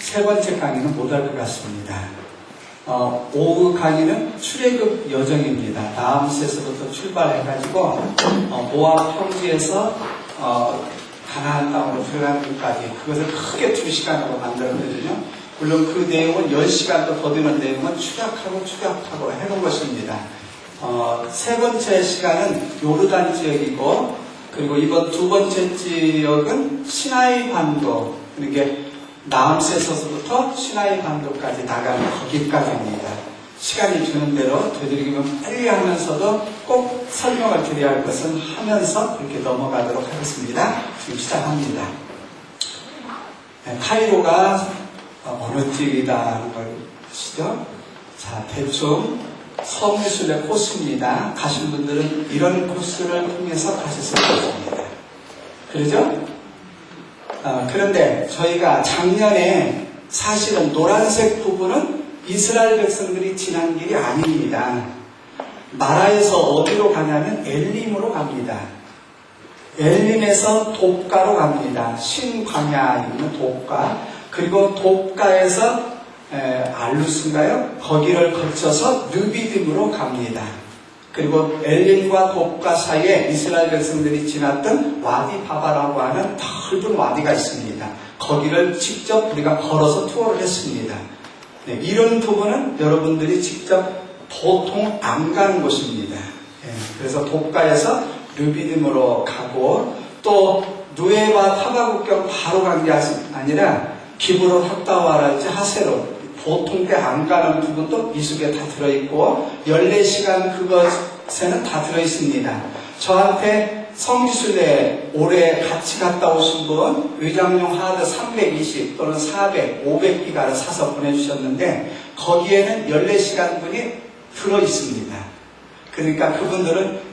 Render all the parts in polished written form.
세 번째 강의는 못할 것 같습니다. 오후 강의는 출애굽 여정입니다. 라암셋에서부터 출발해가지고 모압 평지에서 가나안 땅으로 들어가는 것까지 그것을 크게 2시간으로 만들었거든요. 물론 그 내용은 10시간도 더 되는 내용은 축약하고 해놓은 것입니다. 세 번째 시간은 요르단 지역이고, 그리고 이번 두 번째 지역은 시나이 반도, 그러니까 라암셋에서부터 시나이 반도까지 나가는 거기까지입니다. 시간이 주는 대로 되도록이면 빨리 하면서도 꼭 설명을 드려야 할 것은 하면서 이렇게 넘어가도록 하겠습니다. 지금 시작합니다. 카이로가 어느 집이다 하는 걸 아시죠? 자, 대충 성미순례 코스입니다. 가신 분들은 이런 코스를 통해서 가셨을 것입니다. 그러죠? 그런데 저희가 작년에 사실은 노란색 부분은 이스라엘 백성들이 지난 길이 아닙니다. 나라에서 어디로 가냐면 엘림으로 갑니다. 엘림에서 돕가로 갑니다. 신광야에 있는 돕가, 그리고 돕가에서 알루스인가요? 거기를 거쳐서 르비딤으로 갑니다. 그리고 엘림과 돕가 사이에 이스라엘 백성들이 지났던 와디 바바라고 하는 넓은 와디가 있습니다. 거기를 직접 우리가 걸어서 투어를 했습니다. 네, 이런 부분은 여러분들이 직접 보통 안 가는 곳입니다. 그래서 돕가에서 르비딤으로 가고, 또 누에바 타바국경 바로 간 게 아니라 기브로 핫다와랄지 하세로, 보통 때 안 가는 부분도 이 속에 다 들어있고 14시간 그것에는 다 들어있습니다. 저한테 성지순례 올해 같이 갔다 오신 분 의장용 하드 320 또는 400, 500기가를 사서 보내주셨는데 거기에는 14시간 분이 들어있습니다. 그러니까 그분들은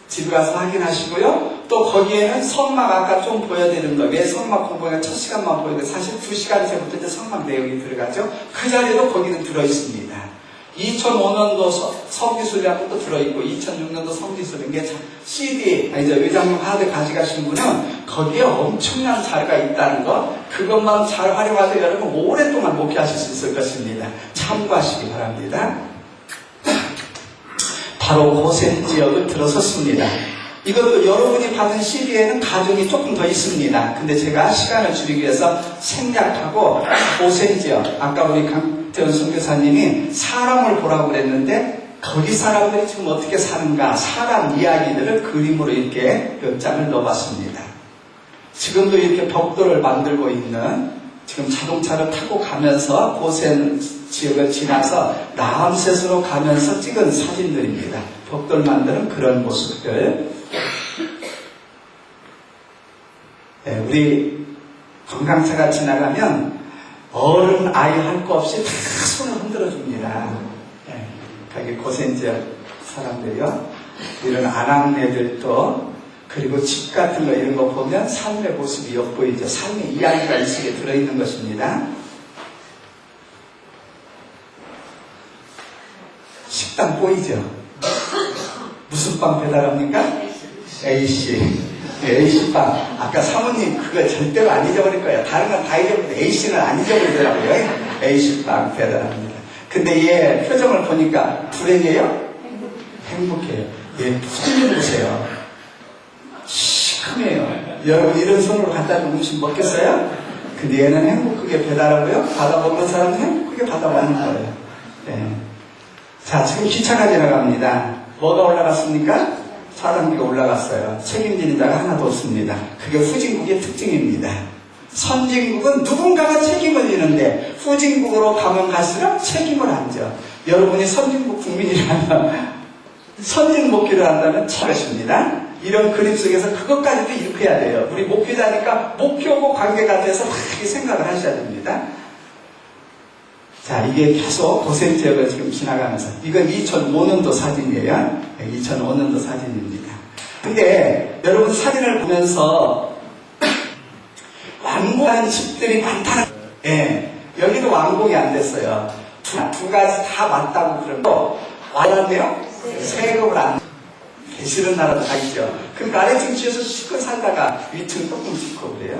집에 가서 확인하시고요. 또 거기에는 성막 아까 좀 보여드린 거, 왜 성막 공부가 첫 시간만 보여도 사실 2시간 전부터 이제 성막 내용이 들어가죠. 그 자리에도 거기는 들어있습니다. 2005년도 성지순례하고 또 들어있고 2006년도 성지순례, 이게 CD, 이제 의장용 하드 가져가신 분은 거기에 엄청난 자료가 있다는 거, 그것만 잘 활용하셔서 여러분 오랫동안 목회하실 수 있을 것입니다. 참고하시기 바랍니다. 바로 고센 지역을 들어섰습니다. 이것도 여러분이 받은 CD에는 가정이 조금 더 있습니다. 근데 제가 시간을 줄이기 위해서 생략하고 고센 지역, 아까 우리 강태원 선교사님이 사람을 보라고 그랬는데 거기 사람들이 지금 어떻게 사는가, 사람 이야기들을 그림으로 이렇게 몇 장을 넣어봤습니다. 지금도 이렇게 벽돌을 만들고 있는, 지금 자동차를 타고 가면서 고센 지역을 지나서 라암셋으로 가면서 찍은 사진들입니다. 벽돌 만드는 그런 모습들. 우리 관광차가 지나가면 어른 아이 할 거 없이 다 손을 흔들어 줍니다. 거기 고센 지역 사람들이요. 이런 아낙네들도, 그리고 집 같은 거 이런 거 보면 삶의 모습이 엿보이죠. 삶의 이야기가 이 속에 들어있는 것입니다. 식당 보이죠? 무슨 빵 배달합니까? A씨. A씨빵. 아까 사모님 그거 절대로 안 잊어버릴 거예요. 다른 건 다 잊어버리는데 A씨는 안 잊어버리더라고요. A씨빵 배달합니다. 근데 얘 표정을 보니까 불행해요? 행복해요. 얘 표정을 보세요. 시큼해요. 여러분 이런 손으로 갖다 놓은 음식 먹겠어요? 근데 얘는 행복하게 배달하고요. 받아 먹는 사람은 행복하게 받아 먹는 거예요. 네. 자, 지금 기차가 지나갑니다. 뭐가 올라갔습니까? 사람기가 올라갔어요. 책임지는 자가 하나도 없습니다. 그게 후진국의 특징입니다. 선진국은 누군가가 책임을 지는데 후진국으로 가면 갈수록 책임을 안 져. 여러분이 선진국 국민이라면 선진 목회를 한다면 잘하십니다. 이런 그림 속에서 그것까지도 읽어야 돼요. 우리 목회자니까 목표고 관계가 돼서 막 생각을 하셔야 됩니다. 자, 이게 계속 고센 지역을 지금 지나가면서, 이건 2005년도 사진이에요. 2005년도 사진입니다. 근데 여러분 사진을 보면서 완공한 집들이 많다는, 여기도 완공이 안 됐어요. 두 가지 다 맞다고 그러고 와야돼요? 세금을 안 계시는 나라도 다 있죠. 그러니까 아래층 지어서 실컷 살다가 위층 조금 짓고 그래요.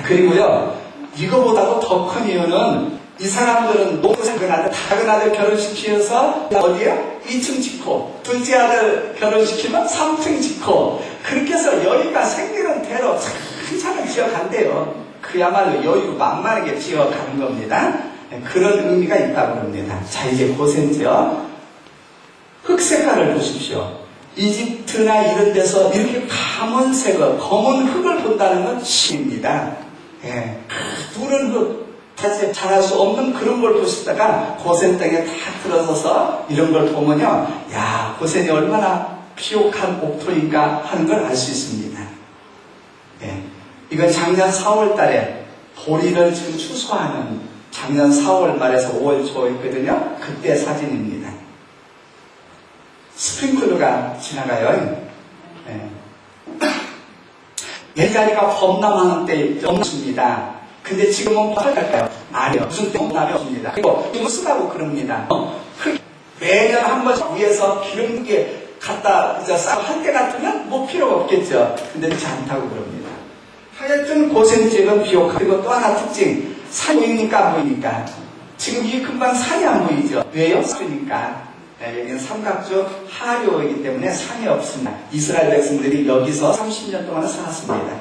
그리고요, 이거보다도 더 큰 이유는 이 사람들은 작은 아들 결혼시키면서 어디요? 2층 짓고 둘째 아들 결혼시키면 3층 짓고 그렇게 해서 여유가 생기는 대로 큰 산을 지어간대요. 그야말로 여유 만만하게 지어가는 겁니다. 그런 의미가 있다고 합니다. 자, 이제 고센지요. 흙 색깔을 보십시오. 이집트나 이런 데서 이렇게 검은색을, 검은 흙을 본다는 건 신입니다. 예. 누런 흙, 사실 잘할 수 없는 그런 걸 보시다가 고센 땅에 다 들어서서 이런 걸 보면요. 야, 고센이 얼마나 비옥한 옥토인가 하는 걸 알 수 있습니다. 예. 이건 작년 4월 달에 보리를 지금 추수하는 작년 4월 말에서 5월 초였거든요. 그때 사진입니다. 스프링클러가 지나가요. 예. 옛자리가 범람하는 때 없습니다. 근데 지금은 할까요? 아니요. 무슨 때문에 없습니다. 그리고 이거 쓰라고 그럽니다. 매년 한 번씩 위에서 기름게 갖다 할 때 같으면 뭐 필요가 없겠죠. 근데 그렇지 않다고 그럽니다. 하여튼 고센지역은 비옥하고 그리고 또 하나 특징. 산이 보입니까? 안 보입니까? 지금 이 금방 산이 안 보이죠? 왜요? 그러니까 여기는 삼각주 하류이기 때문에 산이 없습니다. 이스라엘 백성들이 여기서 30년 동안 살았습니다.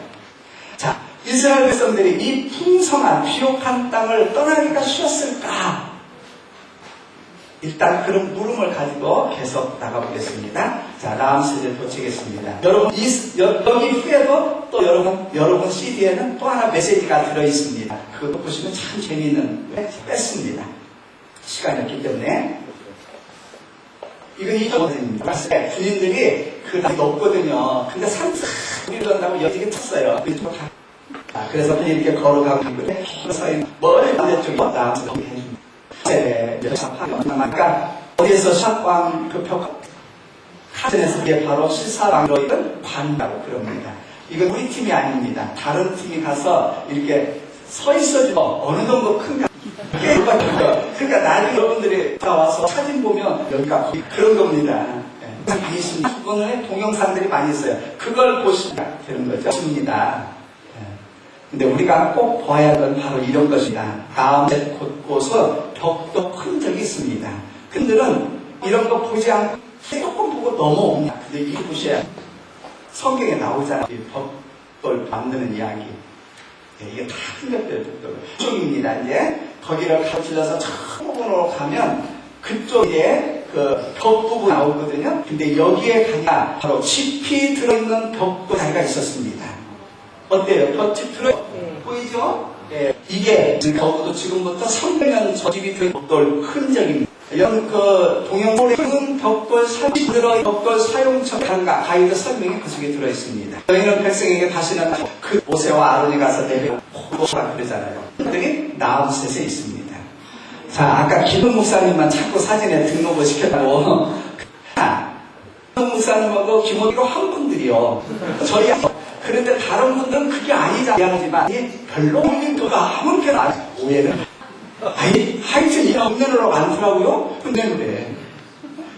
자, 이스라엘 백성들이 이 풍성한 비옥한 땅을 떠나기가 쉬웠을까? 일단 그런 물음을 가지고 계속 나가보겠습니다. 자, 다음 시절 보시겠습니다. 여러분, 여기 후에도 또 여러분 CD에는 또 하나 메시지가 들어있습니다. 그것도 보시면 참 재미있는 뺐습니다. 시간이 없기 때문에. 이건 이거입니다. 주인들이 그 나이 높거든요. 근데 산책 간다고 여기게 탔어요. 그래서 이렇게 걸어가고 있는데 머리 반대쪽에 나와서 여기 해줍니다. 그러니까 어디에서 샷광 그 벽 카전에서 이게 바로 실사방으로 있는 관이라고 그럽니다. 이건 우리 팀이 아닙니다. 다른 팀이 가서 이렇게 서 있어도 어느 정도 큰가. 그러니까 나중에 여러분들이 나와서 사진 보면 여기가 그런 겁니다. 이분의 동영상들이 많이 있어요. 그걸 보시면 되는 거죠. 좋습니다. 근데 우리가 꼭 봐야 할 건 바로 이런 것이다. 다음에 곳곳은 벽도 흔적이 있습니다. 그들은 이런 거 보지 않고 조금 보고 넘어옵니다. 근데 이거 보셔야 성경에 나오잖아요. 벽돌 만드는 이야기. 이게 다 흔적들 그쪽입니다. 이제 거기를 가로질러서 처음으로 가면 그쪽에 그 벽 부분 나오거든요. 근데 여기에 가니까 바로 칩이 들어있는 벽도 자리가 있었습니다. 어때요? 벽집 보이죠? 예. 이게 적어도 지금부터 300년 저집이 된 벽돌 흔적입니다. 이런 그 동영상에 큰 벽돌 벽돌 사용처 가이드 설명이 그 속에 들어있습니다. 저희는 백성에게 다시는 그 모세와 아론이 가서 내려 호도가 그러잖아요. 그들이 나암셋에 있습니다. 자, 아까 기동 목사님만 자꾸 사진에 등록을 시켰다고. 기동 목사님하고 김원기가 한 분들이요. 저희 그런데 다른 분들은 그게 아니지만 별로 올림도가 아무렇게나 오해는 하여튼 이 없는으로 많더라고요. 근데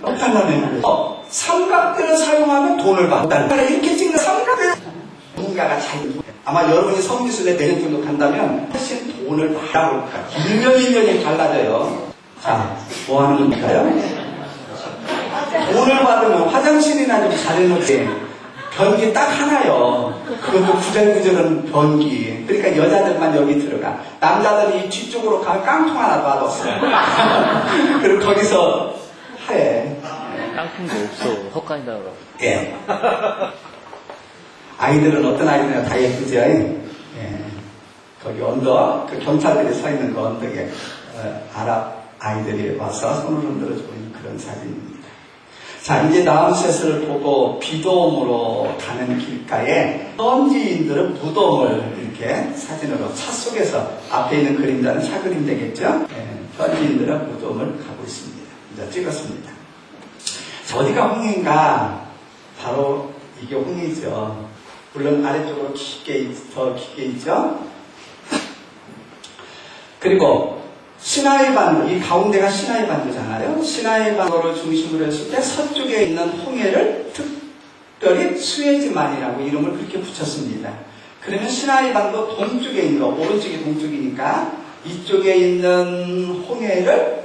어떡하냐면 삼각대를 사용하면 돈을 받는다. 이렇게 찍는 삼각대 누군가가 잘 아마 여러분이 성지순례 내년 정도 간다면 훨씬 돈을 받아볼 거예요. 1년이 달라져요. 자, 뭐 하는 겁니까요? 돈을 받으면 화장실이나 좀 잘해놓지. 변기 딱 하나요. 그것도 구절구절은 변기. 그러니까 여자들만 여기 들어가. 남자들이 뒤쪽으로 가면 깡통 하나 놔뒀어요. 그리고 거기서 해. 깡통도 없어. 헛간이다 그러고. 예. 아이들은 어떤 아이들이나 다 예쁘죠? 예. 거기 언덕, 그 경찰들이 서 있는 그 언덕에 아랍 아이들이 와서 손을 흔들어주고 있는 그런 사진입니다. 자, 이제 나암셋을 보고 비돔으로 가는 길가에 현지인들은 무덤을 이렇게 사진으로 차 속에서 앞에 있는 그림자는 차 그림 되겠죠? 현지인들은 무덤을 가고 있습니다. 이제 찍었습니다. 자, 어디가 홍해인가? 바로 이게 홍해죠. 물론 아래쪽으로 더 깊게 있죠? 그리고 시나이 반도, 이 가운데가 시나이 반도잖아요. 시나이 반도를 중심으로 했을 때 서쪽에 있는 홍해를 특별히 수에즈만이라고 이름을 그렇게 붙였습니다. 그러면 시나이 반도 동쪽에 있는 거, 오른쪽이 동쪽이니까 이쪽에 있는 홍해를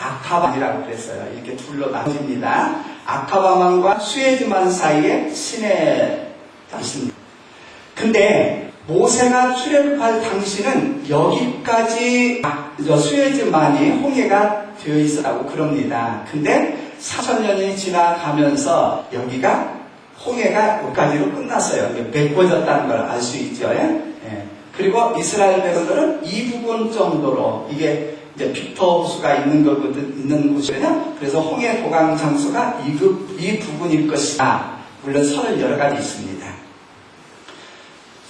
아카바만이라고 그랬어요. 이렇게 둘로 나눠집니다. 아카바만과 수에즈만 사이에 시내가 있습니다. 근데 모세가 출애굽할 당시는 여기까지 수에즈만이 홍해가 되어 있었다고 그럽니다. 근데 4,000년이 지나가면서 여기가 홍해가 여기까지로 끝났어요. 메꿔졌다는 걸 알 수 있죠. 예. 그리고 이스라엘 백성들은 이 부분 정도로 이게 이제 빅터 호수가 있는 곳이거든요. 그래서 홍해 도강 장소가 이 부분일 것이다. 물론 설은 여러 가지 있습니다.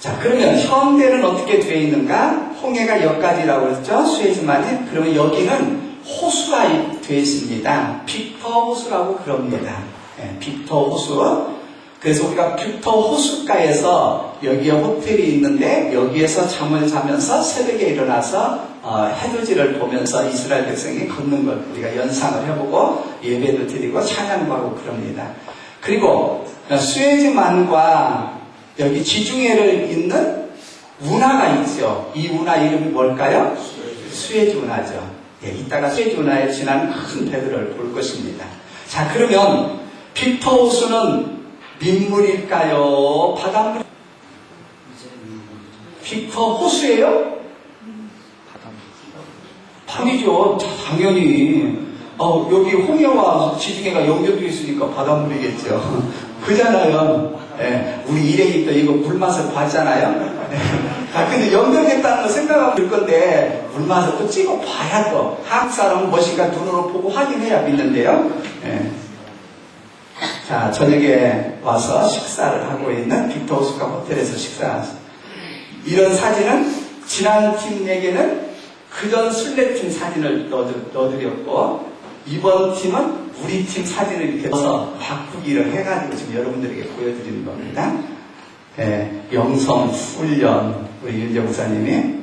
자, 그러면 현대는 어떻게 되어 있는가? 홍해가 여기까지라고 했죠. 수에즈만이. 그러면 여기는 호수가 되어 있습니다. 빅터 호수라고 그럽니다. 예, 빅터 호수. 그래서 우리가 빅터 호숫가에서 여기에 호텔이 있는데 여기에서 잠을 자면서 새벽에 일어나서 해돋이를 보면서 이스라엘 백성이 걷는 걸 우리가 연상을 해보고 예배도 드리고 찬양도 하고 그럽니다. 그리고 수에즈만과 여기 지중해를 잇는 운하가 있죠. 이 운하 이름이 뭘까요? 수에즈 운하죠. 예, 이따가 수에즈 운하에 지나는 큰 배들을 볼 것입니다. 자, 그러면 빅터 호수는 민물일까요? 바닷물? 빅터 호수예요? 바다물이죠. 당연히. 여기 홍해와 지중해가 연결되어 있으니까 바닷물이겠죠. 그잖아요. 예, 우리 일행이 또 이거 물맛을 봤잖아요. 근데 연결됐다는 거 생각하고 들 건데 물맛을 또 찍어봐야 또 한국 사람은 무엇인가 눈으로 보고 확인해야 믿는데요. 예. 자, 저녁에 와서 식사를 하고 있는 빅터 호수가 호텔에서 식사하죠. 이런 사진은 지난 팀에게는 그전 순례팀 사진을 넣어드렸고 이번 팀은 우리 팀 사진을 이렇게 넣어서 바꾸기를 해가지고 지금 여러분들에게 보여드리는 겁니다. 영성 훈련 우리 윤재 목사님이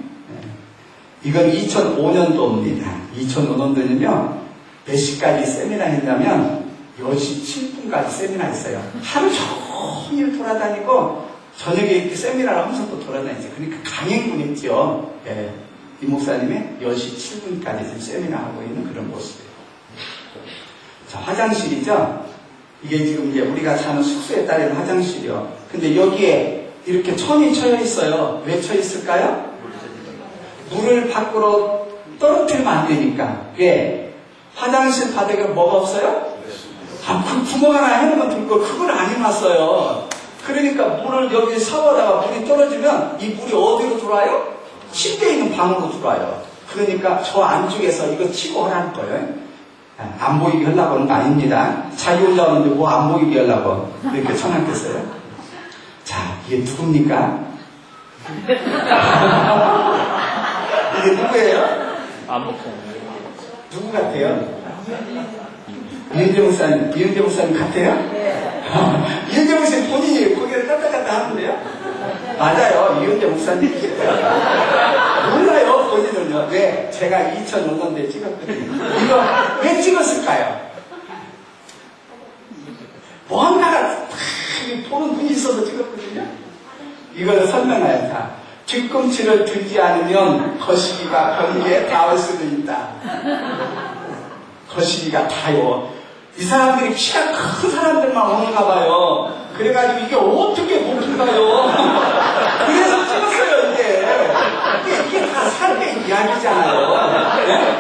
이건 2005년도입니다. 2005년도는요 몇 시까지 세미나 했냐면 10시 7분까지 세미나 했어요. 하루 종일 돌아다니고 저녁에 이렇게 세미나를 하면서 또 돌아다니죠. 그러니까 강행군 있죠. 이 목사님이 10시 7분까지 지금 세미나 하고 있는 그런 모습이에요. 자, 화장실이죠. 이게 지금 이제 우리가 사는 숙소에 따른 화장실이요. 근데 여기에 이렇게 천이 쳐여 있어요. 왜 쳐 있을까요? 물을 밖으로 떨어뜨리면 안 되니까. 왜? 화장실 바닥에 뭐가 없어요? 그 구멍 하나 해놓으면 될거 그걸 안 해놨어요. 그러니까 물을 여기 샤워하다가 물이 떨어지면 이 물이 어디로 들어와요? 침대에 있는 방으로 들어와요. 그러니까 저 안쪽에서 이거 치고 하라는 거예요. 안 보이게 하려고 하는 거 아닙니다. 자기 혼자 오는데 뭐 안 보이게 하려고 이렇게 쳐놨겠어요. 자, 이게 누굽니까? 이게 누구예요? 안 먹고. 누구 같아요? 이은재 목사님 같아요? 네. 이은재 목사님 본인이 고개를 깎아갔다 하는데요? 맞아요. 이은재 목사님. 몰라요, 본인은요. 왜? 제가 2005년도에 찍었거든요. 이거 왜 찍었을까요? 뭔가가 보는 분이 있어서 찍었거든요. 이걸 설명해요. 자, 뒤꿈치를 들지 않으면 거시기가 변기에 닿을 수도 있다. 거시기가 닿아요. 이 사람들이 키가 큰 사람들만 오는가 봐요. 그래가지고 이게 어떻게 못 들어가요? 그래서 찍었어요, 이게 다 삶의 이야기잖아요. 네?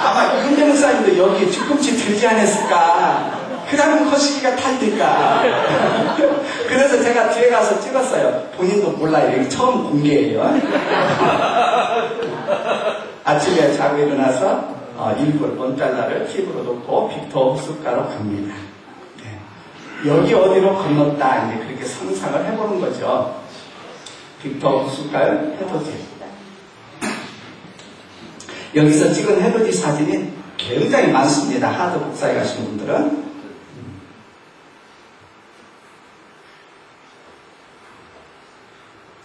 아마 윤재 목사님도 여기 뒤꿈치 들지 않았을까? 그러면 거시기가 탈니까. 그래서 제가 뒤에 가서 찍었어요. 본인도 몰라요. 이게 처음 공개예요. 아침에 자고 일어나서 일부 원달러를 팁으로 놓고 빅터 호숫가로 갑니다. 네. 여기 어디로 건넜다 이제 그렇게 상상을 해보는 거죠. 빅터 호숫가를 해돋이. 여기서 찍은 해돋이 사진이 굉장히 많습니다. 하드 복사에 가신 분들은.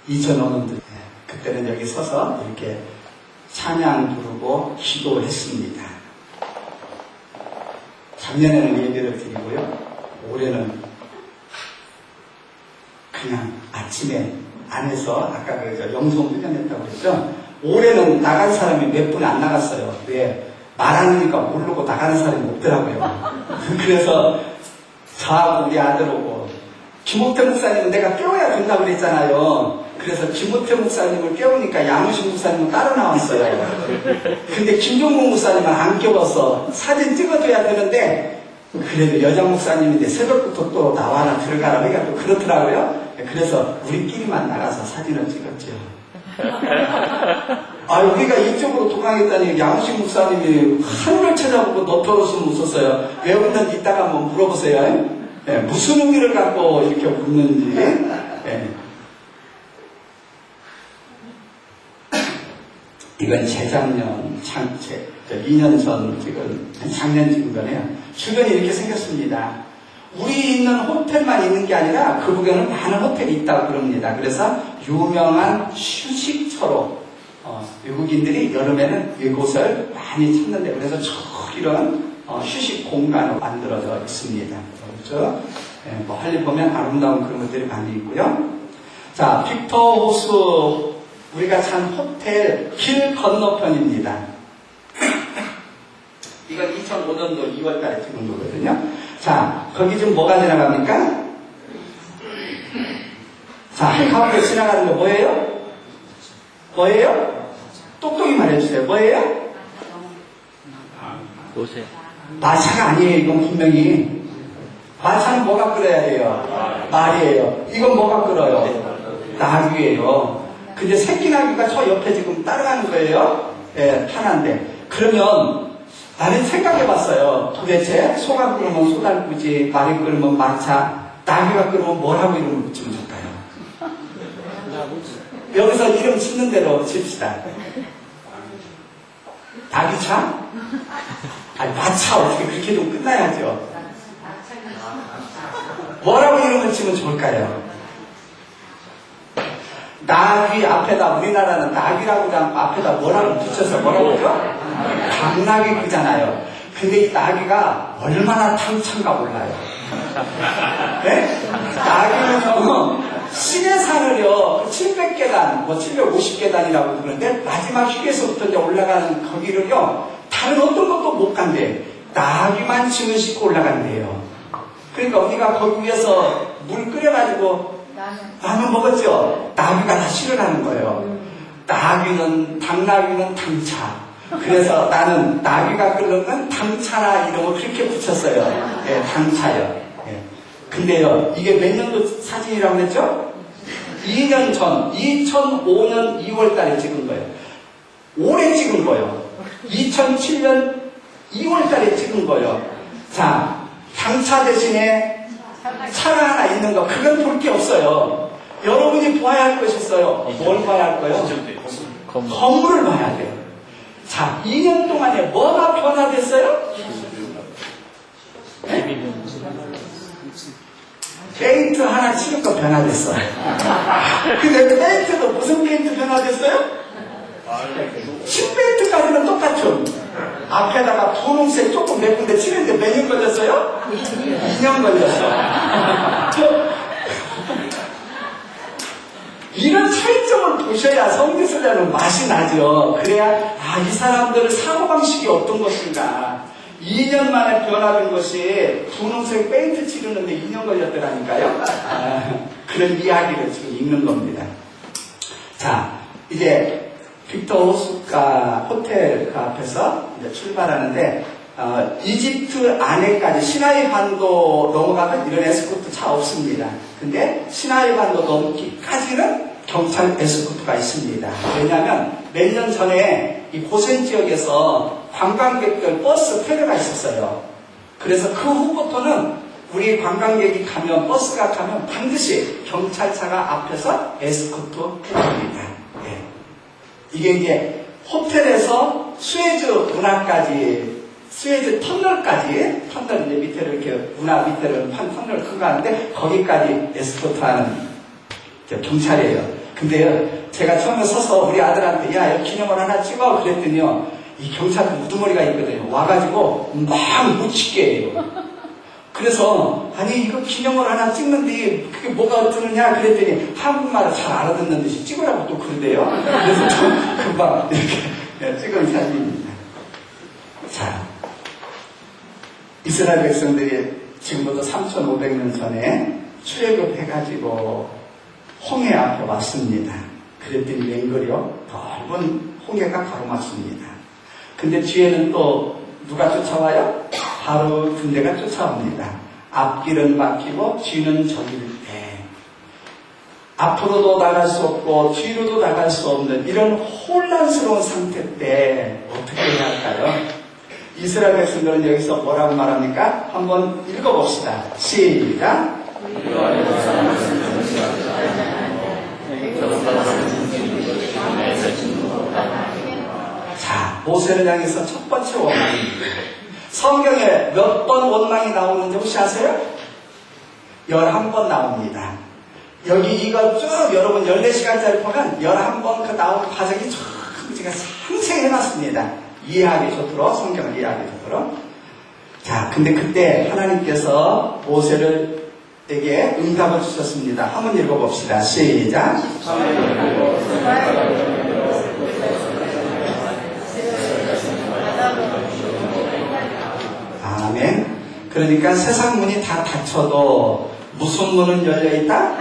(2005년도) 그때는 여기 서서 이렇게 찬양 부르고 기도했습니다. 작년에는 예배를 드리고요. 올해는 그냥 아침에 안에서 아까 그 영성 훈련했다고 그랬죠. 올해는 나간 사람이 몇 분 안 나갔어요. 왜? 말하니까 모르고 나가는 사람이 없더라고요. 그래서 저하고 우리 아들하고 김호태 목사님은 내가 깨워야 된다고 그랬잖아요. 그래서 김호태 목사님을 깨우니까 양우식 목사님은 따로 나왔어요. 근데 김종국 목사님은 안 깨워서 사진 찍어줘야 되는데 그래도 여자 목사님인데 새벽부터 또 나와라 들어가라 하니까 또 그렇더라고요. 그래서 우리끼리만 나가서 사진을 찍었죠. 우리가 이쪽으로 도망했다니 양우식 목사님이 하늘을 찾아보고 너털었으면 웃었어요. 왜 웃는지 이따가 한번 물어보세요. 네, 무슨 의미를 갖고 이렇게 웃는지. 네. 이건 재작년, 2년 전 지금, 작년 찍은 거네요. 주변이 이렇게 생겼습니다. 우리 있는 호텔만 있는 게 아니라 그 부근에는 많은 호텔이 있다고 그럽니다. 그래서 유명한 휴식처로 외국인들이 여름에는 이곳을 많이 찾는데 그래서 이런 휴식 공간으로 만들어져 있습니다. 그렇죠? 네, 멀리 보면 아름다운 그런 것들이 많이 있고요. 자, 빅터 호수 우리가 산 호텔 길 건너편입니다. 이건 2005년도 2월달에 찍은 거거든요. 자, 거기 지금 뭐가 지나갑니까? 자, 한가운데 지나가는 거 뭐예요? 뭐예요? 똑똑히 말해주세요. 뭐예요? 요새 마차가 아니에요. 이건 분명히. 마차는 뭐가 끌어야 돼요? 말이에요. 이건 뭐가 끌어요? 나귀예요. 근데 새끼 나귀가 저 옆에 지금 따라가는 거예요. 예, 편한데. 그러면 나는 생각해봤어요. 도대체 소가 끌으면 소달구지, 말이 끌으면 마차, 나귀가 끌으면 뭐라고 이름을 붙이면 좋을까요? 여기서 이름 짓는 대로 칩시다. 나귀차? 아니 마차 어떻게 그렇게 좀 끝나야죠. 뭐라고 이름을 치면 좋을까요? 나귀 앞에다 우리나라는 나귀라고 앞에다 뭐라고 붙여서 뭐라고 하죠? 당나귀 그잖아요. 근데 이 나귀가 얼마나 당찬가 몰라요. 네? 나귀는요 신의 산을요 700계단, 750계단이라고 그러는데 마지막 휴게소부터 이제 올라가는 거기를요 다른 어떤 것도 못 간대. 나귀만 짐을 싣고 올라간대요. 그러니까 우리가 거기 위에서 물 끓여가지고 라면 먹었죠? 나귀가 다 실어가는 거예요. 나귀는, 당나귀는 당차. 그래서 나는 나귀가 끓는 당차나 이름을 그렇게 붙였어요. 예, 당차요. 예. 근데요, 이게 몇 년도 사진이라고 했죠? 2년 전, 2005년 2월 달에 찍은 거예요. 올해 찍은 거예요. 2007년 2월 달에 찍은 거예요. 자, 당차 대신에 차가 하나 있는 거, 그건 볼 게 없어요. 여러분이 봐야 할 것이 있어요. 뭘 봐야 할 거예요? 건물을 봐야 돼요. 자, 2년 동안에 뭐가 변화됐어요? 네? 페인트 하나 치니까 변화됐어요. 근데 페인트도 무슨 페인트 변화됐어요? 칠페인트까지는 똑같죠. 앞에다가 분홍색 조금 몇 군데 칠했는데 몇 년 걸렸어요? 2년 걸렸어. 이런 차이점을 보셔야 성지순례는 맛이 나죠. 그래야 이 사람들의 사고방식이 어떤 것인가. 2년 만에 변화된 것이 분홍색 페인트 칠하는데 2년 걸렸더라니까요. 그런 이야기를 지금 읽는 겁니다. 자, 이제 빅터 호수가 호텔 그 앞에서 이제 출발하는데 이집트 안에까지 시나이 반도 넘어가면 이런 에스코트 차 없습니다. 근데 시나이 반도 넘기까지는 경찰 에스코트가 있습니다. 왜냐하면 몇 년 전에 이 고센 지역에서 관광객들 버스 폐례가 있었어요. 그래서 그 후부터는 우리 관광객이 가면 버스가 가면 반드시 경찰차가 앞에서 에스코트 해줍니다. 예. 이게 이제 호텔에서 수에즈 운하까지, 수에즈 터널까지, 터널 이제 밑에를 이렇게 운하 밑에를 한 터널 큰 거 하는데 거기까지 에스코트하는 경찰이에요. 근데요, 제가 처음에 서서 우리 아들한테 야, 여기 기념을 하나 찍어 그랬더니요, 이 경찰도 우두머리가 있거든요. 와가지고 막 묻히게 해요. 그래서 아니 이거 기념을 하나 찍는데 그게 뭐가 어떠느냐 그랬더니 한국말을 잘 알아듣는 듯이 찍으라고 또 그러대요. 그래서 좀 금방 이렇게 찍은 사진입니다. 자, 이스라엘 백성들이 지금부터 3,500년 전에 출애굽해가지고 홍해 앞에 왔습니다. 그랬더니 웬걸요? 넓은 홍해가 가로막습니다. 근데 뒤에는 또 누가 쫓아와요? 바로 군대가 쫓아옵니다. 앞길은 막히고 뒤는 저길 때 앞으로도 나갈 수 없고 뒤로도 나갈 수 없는 이런 혼란스러운 상태 때 어떻게 해야 할까요? 이스라엘 백성들은 여기서 뭐라고 말합니까? 한번 읽어봅시다. 시작. 자, 모세를 향해서 첫 번째 원망입니다. 성경에 몇 번 원망이 나오는지 혹시 아세요? 11번 나옵니다. 여기 이거 쭉 여러분 14시간짜리 보면 11번 그 나오는 과정이 쭉 제가 상세히 해놨습니다. 이해하기 좋도록, 성경을 이해하기 좋도록. 자, 근데 그때 하나님께서 모세에게 응답을 주셨습니다. 한번 읽어봅시다. 시작. 아멘. 그러니까 세상 문이 다 닫혀도 무슨 문은 열려있다?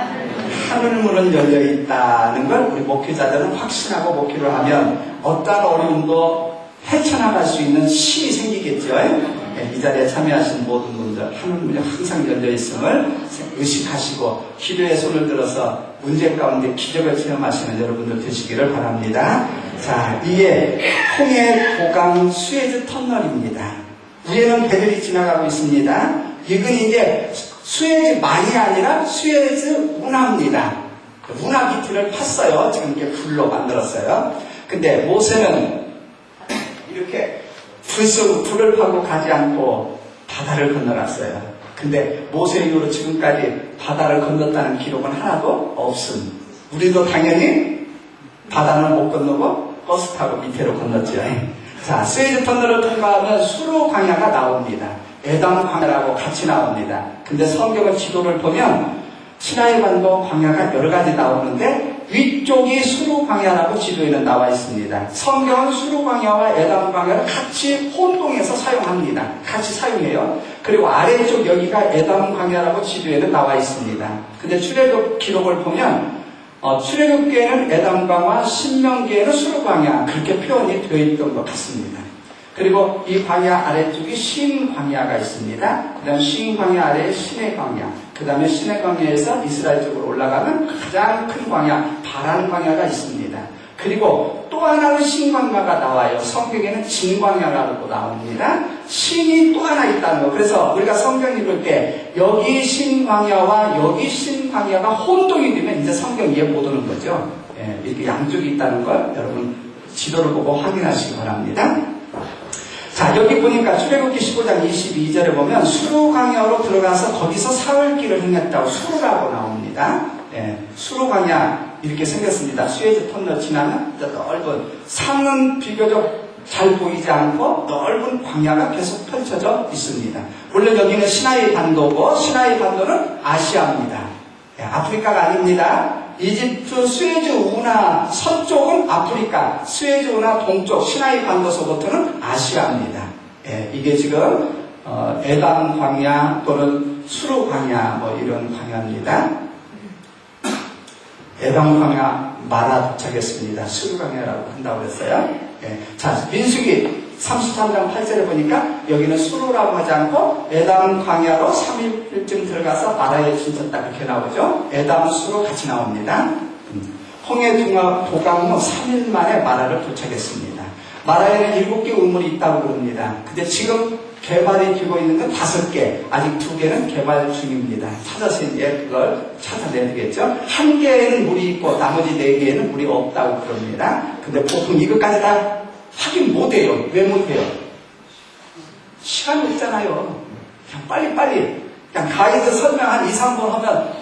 하늘 문은 열려있다는 걸 우리 목회자들은 확신하고 목회를 하면 어떠한 어려움도 헤쳐나갈 수 있는 힘이 생기겠죠. 이 자리에 참여하신 모든 분들 하늘 문이 항상 열려있음을 의식하시고 기도의 손을 들어서 문제 가운데 기적을 체험하시는 여러분들 되시기를 바랍니다. 자, 이게 홍해 도강 수에즈 터널입니다. 위에는 배들이 지나가고 있습니다. 이건 이제 수에즈만이 아니라 수에즈 운하입니다. 운하 기틀을 팠어요. 지금 이렇게 불로 만들었어요. 근데 모세는 이렇게 불을 파고 가지 않고 바다를 건너갔어요. 근데 모세 이후로 지금까지 바다를 건넜다는 기록은 하나도 없음. 우리도 당연히 바다는 못 건너고 버스 타고 밑으로 건넜죠. 자, 스웨즈 터널을 통과하면 수로 광야가 나옵니다. 에담 광야라고 같이 나옵니다. 근데 성경의 지도를 보면 시나이 반도 광야가 여러 가지 나오는데 위쪽이 수로 광야라고 지도에는 나와 있습니다. 성경은 수로 광야와 에담 광야를 같이 혼동해서 사용합니다. 같이 사용해요. 그리고 아래쪽 여기가 에담 광야라고 지도에는 나와 있습니다. 근데 출애굽 기록을 보면 출애굽기에는 에담강과 신명기에는 수르광야 그렇게 표현이 되어 있던 것 같습니다. 그리고 이 광야 아래쪽이 신광야가 있습니다. 그 다음 신광야 아래에 신의 광야, 그 다음에 신의 광야에서 이스라엘 쪽으로 올라가는 가장 큰 광야 바란 광야가 있습니다. 그리고 또 하나의 신광야가 나와요. 성경에는 진광야라고 나옵니다. 신이 또 하나 있다는 거. 그래서 우리가 성경 읽을 때 여기 신광야와 여기 신광야가 혼동이 되면 이제 성경 이해 못 오는 거죠. 예, 이렇게 양쪽이 있다는 걸 여러분 지도를 보고 확인하시기 바랍니다. 자, 여기 보니까 출애굽기 15장 22절에 보면 수르광야로 들어가서 거기서 사흘길을 행했다고 수르라고 나옵니다. 예, 수르광야 이렇게 생겼습니다. 수에즈 터널 지나면 넓은 산은 비교적 잘 보이지 않고 넓은 광야가 계속 펼쳐져 있습니다. 물론 여기는 시나이 반도고 시나이 반도는 아시아입니다. 예, 아프리카가 아닙니다. 이집트 수에즈 운하 서쪽은 아프리카, 수에즈 운하 동쪽 시나이 반도서부터는 아시아입니다. 예, 이게 지금 에담 광야 또는 수르 광야 뭐 이런 광야입니다. 에담 광야 마라 도착했습니다. 수르 광야라고 한다고 했어요. 예, 자, 민수기 33장 8절에 보니까 여기는 수르라고 하지 않고 에담 광야로 3일쯤 들어가서 마라에 진쳤다 그렇게 나오죠. 에담 수르 같이 나옵니다. 홍해 도강 후 3일 만에 마라를 도착했습니다. 마라에는 7개 우물이 있다고 그럽니다. 근데 지금 개발이 되고 있는 건 5개, 아직 2개는 개발 중입니다. 찾아서 이제 그걸 찾아내야 되겠죠. 1개에는 물이 있고 나머지 4개에는 물이 없다고 그럽니다. 근데 보통 이것까지 다 확인 못해요. 왜 못해요? 시간이 없잖아요. 그냥 빨리빨리 그냥 가이드 설명 한 2, 3번 하면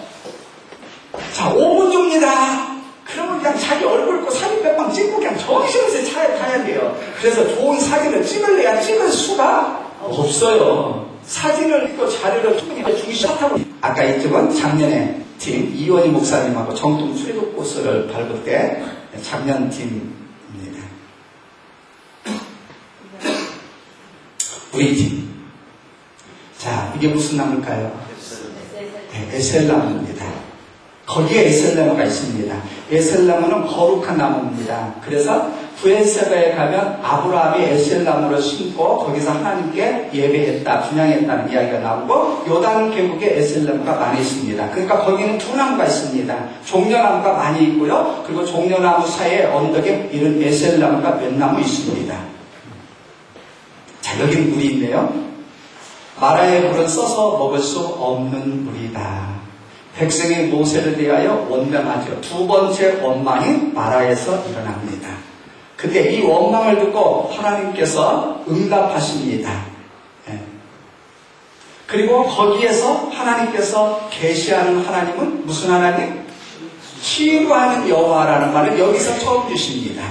자 5분 줍니다. 그러면 그냥 자기 얼굴 고 사진 몇 방 찍고 그냥 정신없이 차에 타야 돼요. 그래서 좋은 사진을 찍을래야 찍을 수가 없어요. 사진을 찍고 자료를 충분히 주기 시작하고 아까 이쪽은 작년에 팀 이원희 목사님하고 정통 수리국 코스를 밟을 때 작년 팀입니다. 우리 팀. 자, 이게 무슨 나무일까요? 네, 에셀나무입니다. 거기에 에셀나무가 있습니다. 에셀나무는 거룩한 나무입니다. 그래서 부엘세바에 가면 아브라함이 에셀나무를 심고 거기서 하나님께 예배했다, 분양했다는 이야기가 나오고 요단 계곡에 에셀나무가 많이 있습니다. 그러니까 거기는 두 나무가 있습니다. 종려나무가 많이 있고요. 그리고 종려나무 사이에 언덕에 이런 에셀나무가 몇 나무 있습니다. 자, 여기는 물이 있네요. 마라의 물은 써서 먹을 수 없는 물이다. 백성이 모세를 대하여 원망하죠. 두 번째 원망이 마라에서 일어납니다. 근데 이 원망을 듣고 하나님께서 응답하십니다. 예. 그리고 거기에서 하나님께서 계시하는 하나님은 무슨 하나님? 치유하는 여호와라는 말을 여기서 처음 주십니다.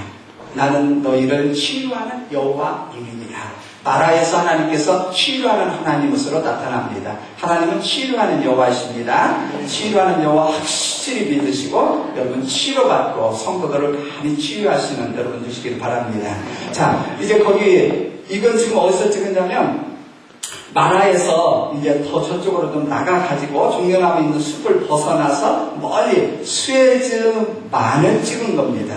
나는 너희를 치유하는 여호와입니다. 마라에서 하나님께서 치유하는 하나님으로 나타납니다. 하나님은 치유하는 여호와이십니다. 치유하는 여호와 확실히 믿으시고 여러분 치료받고 성도들을 많이 치유하시는 여러분 되시길 바랍니다. 자, 이제 거기 이건 지금 어디서 찍었냐면 마라에서 이제 더 저쪽으로 좀 나가가지고 종려나무 있는 숲을 벗어나서 멀리 수에즈만을 찍은 겁니다.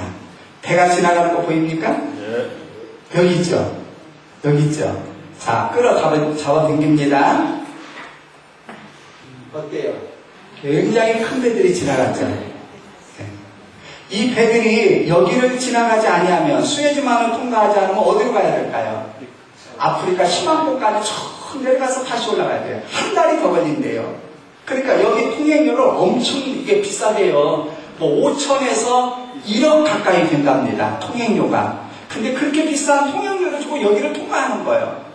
배가 지나가는 거 보입니까? 네. 여기 있죠? 여기 있죠? 자, 잡아당깁니다. 어때요? 굉장히 큰 배들이 지나갔죠? 네. 이 배들이 여기를 지나가지 아니하면 수에즈만을 통과하지 않으면 어디로 가야 될까요? 아프리카 시망고까지 쭉 내려가서 다시 올라가야 돼요. 한 달이 더 걸린대요. 그러니까 여기 통행료를 엄청 이게 비싸대요. 뭐 5천에서 1억 가까이 된답니다. 통행료가. 근데 그렇게 비싼 통행료를 주고 여기를 통과하는 거예요.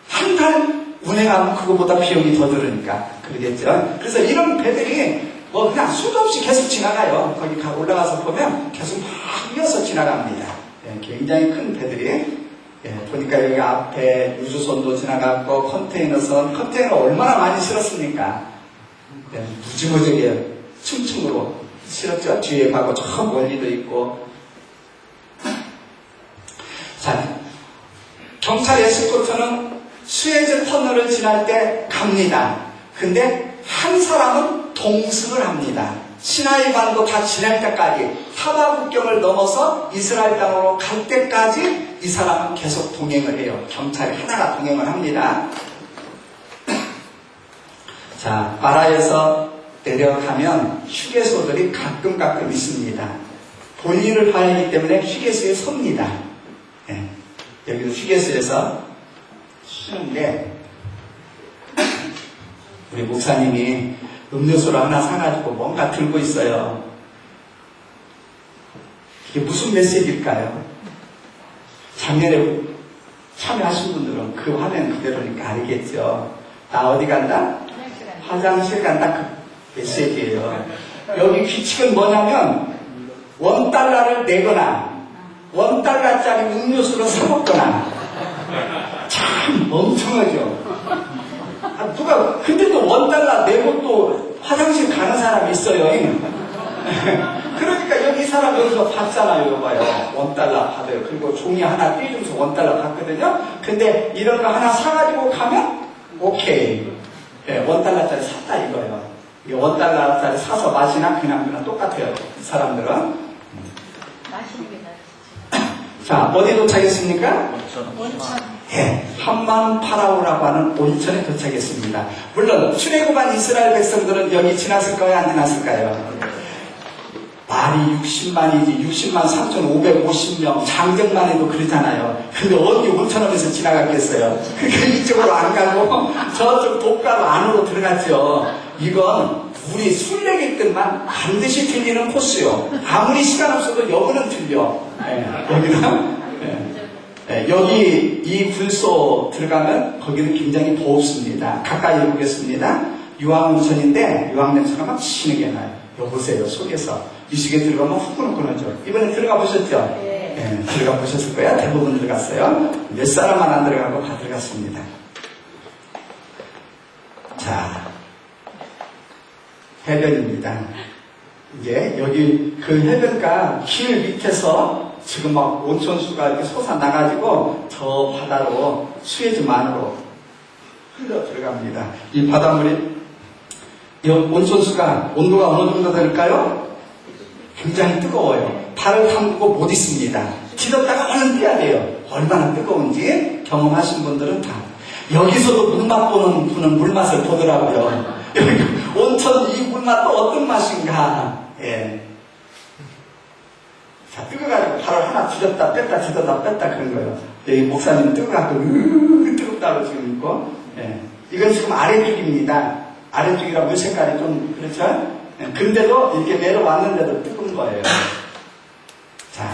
한 달 운행하면 그거보다 비용이 더 들으니까 그러겠죠. 그래서 이런 배들이 뭐 그냥 수도 없이 계속 지나가요. 거기 올라가서 보면 계속 막 이어서 지나갑니다. 예, 굉장히 큰 배들이. 예, 보니까 여기 앞에 우주선도 지나갔고 컨테이너 얼마나 많이 실었습니까? 예, 무지무지하게 층층으로 실었죠. 뒤에 가고 저 멀리도 있고. 자, 경찰 에스코트는 수에즈 터널을 지날 때 갑니다. 근데 한 사람은 동승을 합니다. 시나이 반도 다 지날 때까지 하바 국경을 넘어서 이스라엘 땅으로 갈 때까지 이 사람은 계속 동행을 해요. 경찰이 하나가 동행을 합니다. 자, 마라에서 내려가면 휴게소들이 가끔 있습니다. 볼일을 봐야 하기 때문에 휴게소에 섭니다. 네. 여기도 휴게소에서 쉬는데 우리 목사님이 음료수를 하나 사가지고 뭔가 들고 있어요. 이게 무슨 메시지일까요? 작년에 참여하신 분들은 그 화면 그대로니까 알겠죠. 나 어디 간다? 화장실 간다. 그 메시지예요. 여기 규칙은 뭐냐면 $1를 내거나 $1짜리 음료수를 사먹거나 참 멍청하죠. 누가 근데도 $1 내고 또 화장실 가는 사람이 있어요. 그러니까 여기 이 사람 여기서 받잖아요. 여봐요. $1 받아요. 그리고 종이 하나 떼주면서 $1 받거든요. 근데 이런 거 하나 사가지고 가면 오케이. 네, $1짜리 샀다 이거예요. 이게 $1짜리 사서 마시나 그냥 똑같아요. 이 사람들은. 마시는 게 낫지. 자, 어디 도착했습니까? 원천. 예, 함만 파라오라고 하는 온천에 도착했습니다. 물론 출애굽한 이스라엘 백성들은 여기 지났을까요? 안 지났을까요? 말이 60만이지 60만 3,550명 장정만 해도 그러잖아요. 근데 어디 온천하면서 지나갔겠어요? 그러니까 이쪽으로 안 가고 저쪽 독가로 안으로 들어갔죠. 이건 우리 순례길 때만 반드시 들리는 코스요. 아무리 시간 없어도 여기는 들려. 예, 여기는. 여기 이 불소 들어가면 거기는 굉장히 더웁습니다. 가까이 보겠습니다. 유황온천인데 유황냄새가 막 치는 게 나요. 여보세요. 속에서 이 시계 들어가면 후끈후끈하죠. 이번에 들어가 보셨죠? 네. 들어가 보셨을 거야. 대부분 들어갔어요. 몇 사람만 안 들어가고 다 들어갔습니다. 해변입니다. 이제 여기 그 해변가 길 밑에서 지금 막 온천수가 이렇게 솟아나가지고 저 바다로 수에즈만으로 흘러 들어갑니다. 이 바닷물이 이 온천수가 온도가 어느 정도 될까요? 굉장히 뜨거워요. 발을 담그고 못 있습니다. 뒤졌다가 얼른 뛰어야 돼요. 얼마나 뜨거운지 경험하신 분들은 다. 여기서도 물 맛보는 분은 물맛을 보더라고요. 여기 온천 이 물맛도 어떤 맛인가. 예. 자, 뜨거워가지고 발을 하나 뒤졌다 뺐다 뒤졌다 뺐다 그런 거예요. 여기 목사님 뜨거워가지고 뜨겁다고 지금 있고. 예. 이건 지금 아래쪽입니다. 아래쪽이라 물 색깔이 좀 그렇죠? 예. 근데도 이렇게 내려왔는데도 뜨거운 거예요. 자,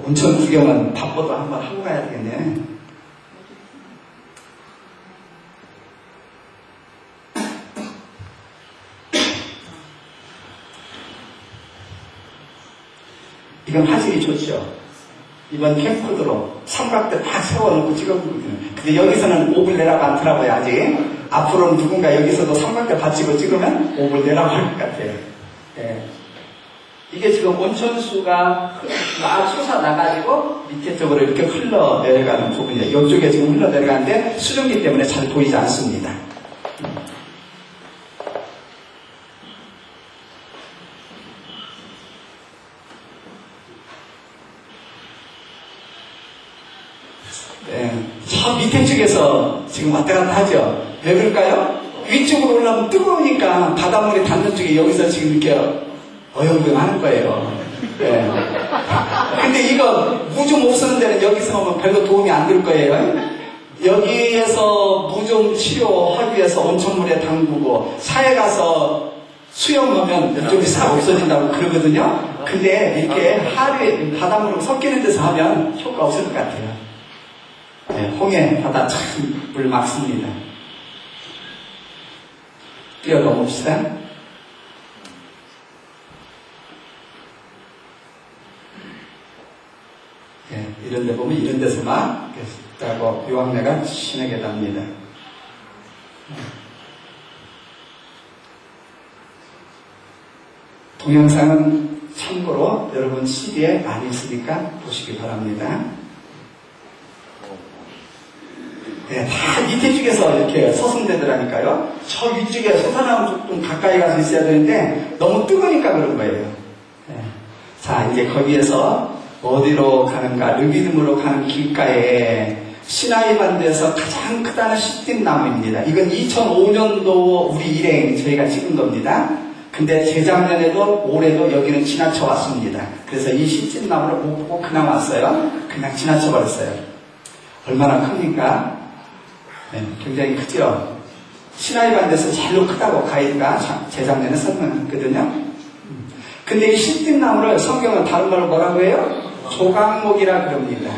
온천 구경은 바빠도 한번 하고 가야 되겠네. 이건 화질이 좋죠. 이번 캠코더로 삼각대 딱 세워놓고 찍어보거든요. 근데 여기서는 5불 내라고 않더라고요, 아직. 앞으로는 누군가 여기서도 삼각대 받치고 찍으면 5불 내라고 할 것 같아요. 예. 이게 지금 온천수가 막 솟아나가지고 밑에 쪽으로 이렇게 흘러 내려가는 부분이에요. 이쪽에 지금 흘러 내려가는데 수증기 때문에 잘 보이지 않습니다. 네, 저 밑에 쪽에서 지금 왔다 갔다 하죠. 왜 그럴까요? 위쪽으로 올라오면 뜨거우니까 바닷물이 닿는 쪽에 여기서 지금 이렇게 어영부영 하는 거예요. 네. 근데 이거 무 좀 없는 데는 여기서 오면 별로 도움이 안 될 거예요. 여기에서 무 좀 치료하기 위해서 온천물에 담그고 사에 가서 수영하면 이쪽이 싹 없어진다고 그러거든요. 근데 이렇게 하루에 바닷물로 섞이는 데서 하면 효과 없을 것 같아요. 네, 홍해 바다 참 물 막습니다. 뛰어넘읍시다. 네, 이런 데 보면 이런 데서만 있다고 요한내가 신에게 답니다. 동영상은 참고로 여러분 CD에 많이 있으니까 보시기 바랍니다. 네, 다 밑에 쪽에서 이렇게 서성대더라니까요. 저 위쪽에 솟아나면 좀 가까이 가서 있어야 되는데 너무 뜨거우니까 그런 거예요. 네. 자, 이제 거기에서 어디로 가는가? 르비딤으로 가는 길가에 시나이 반도에서 가장 크다는 시띠나무입니다. 이건 2005년도 우리 일행 저희가 찍은 겁니다. 근데 재작년에도 올해도 여기는 지나쳐 왔습니다. 그래서 이 시띠나무를 못 보고 그냥 왔어요. 그냥 지나쳐 버렸어요. 얼마나 큽니까? 네, 굉장히 크죠? 시나이 반도에서 제일로 크다고 가이드가 재작년에 설명했거든요. 근데 이 시띠나무를 성경은 다른 말로 뭐라고 해요? 조각목이라 그럽니다.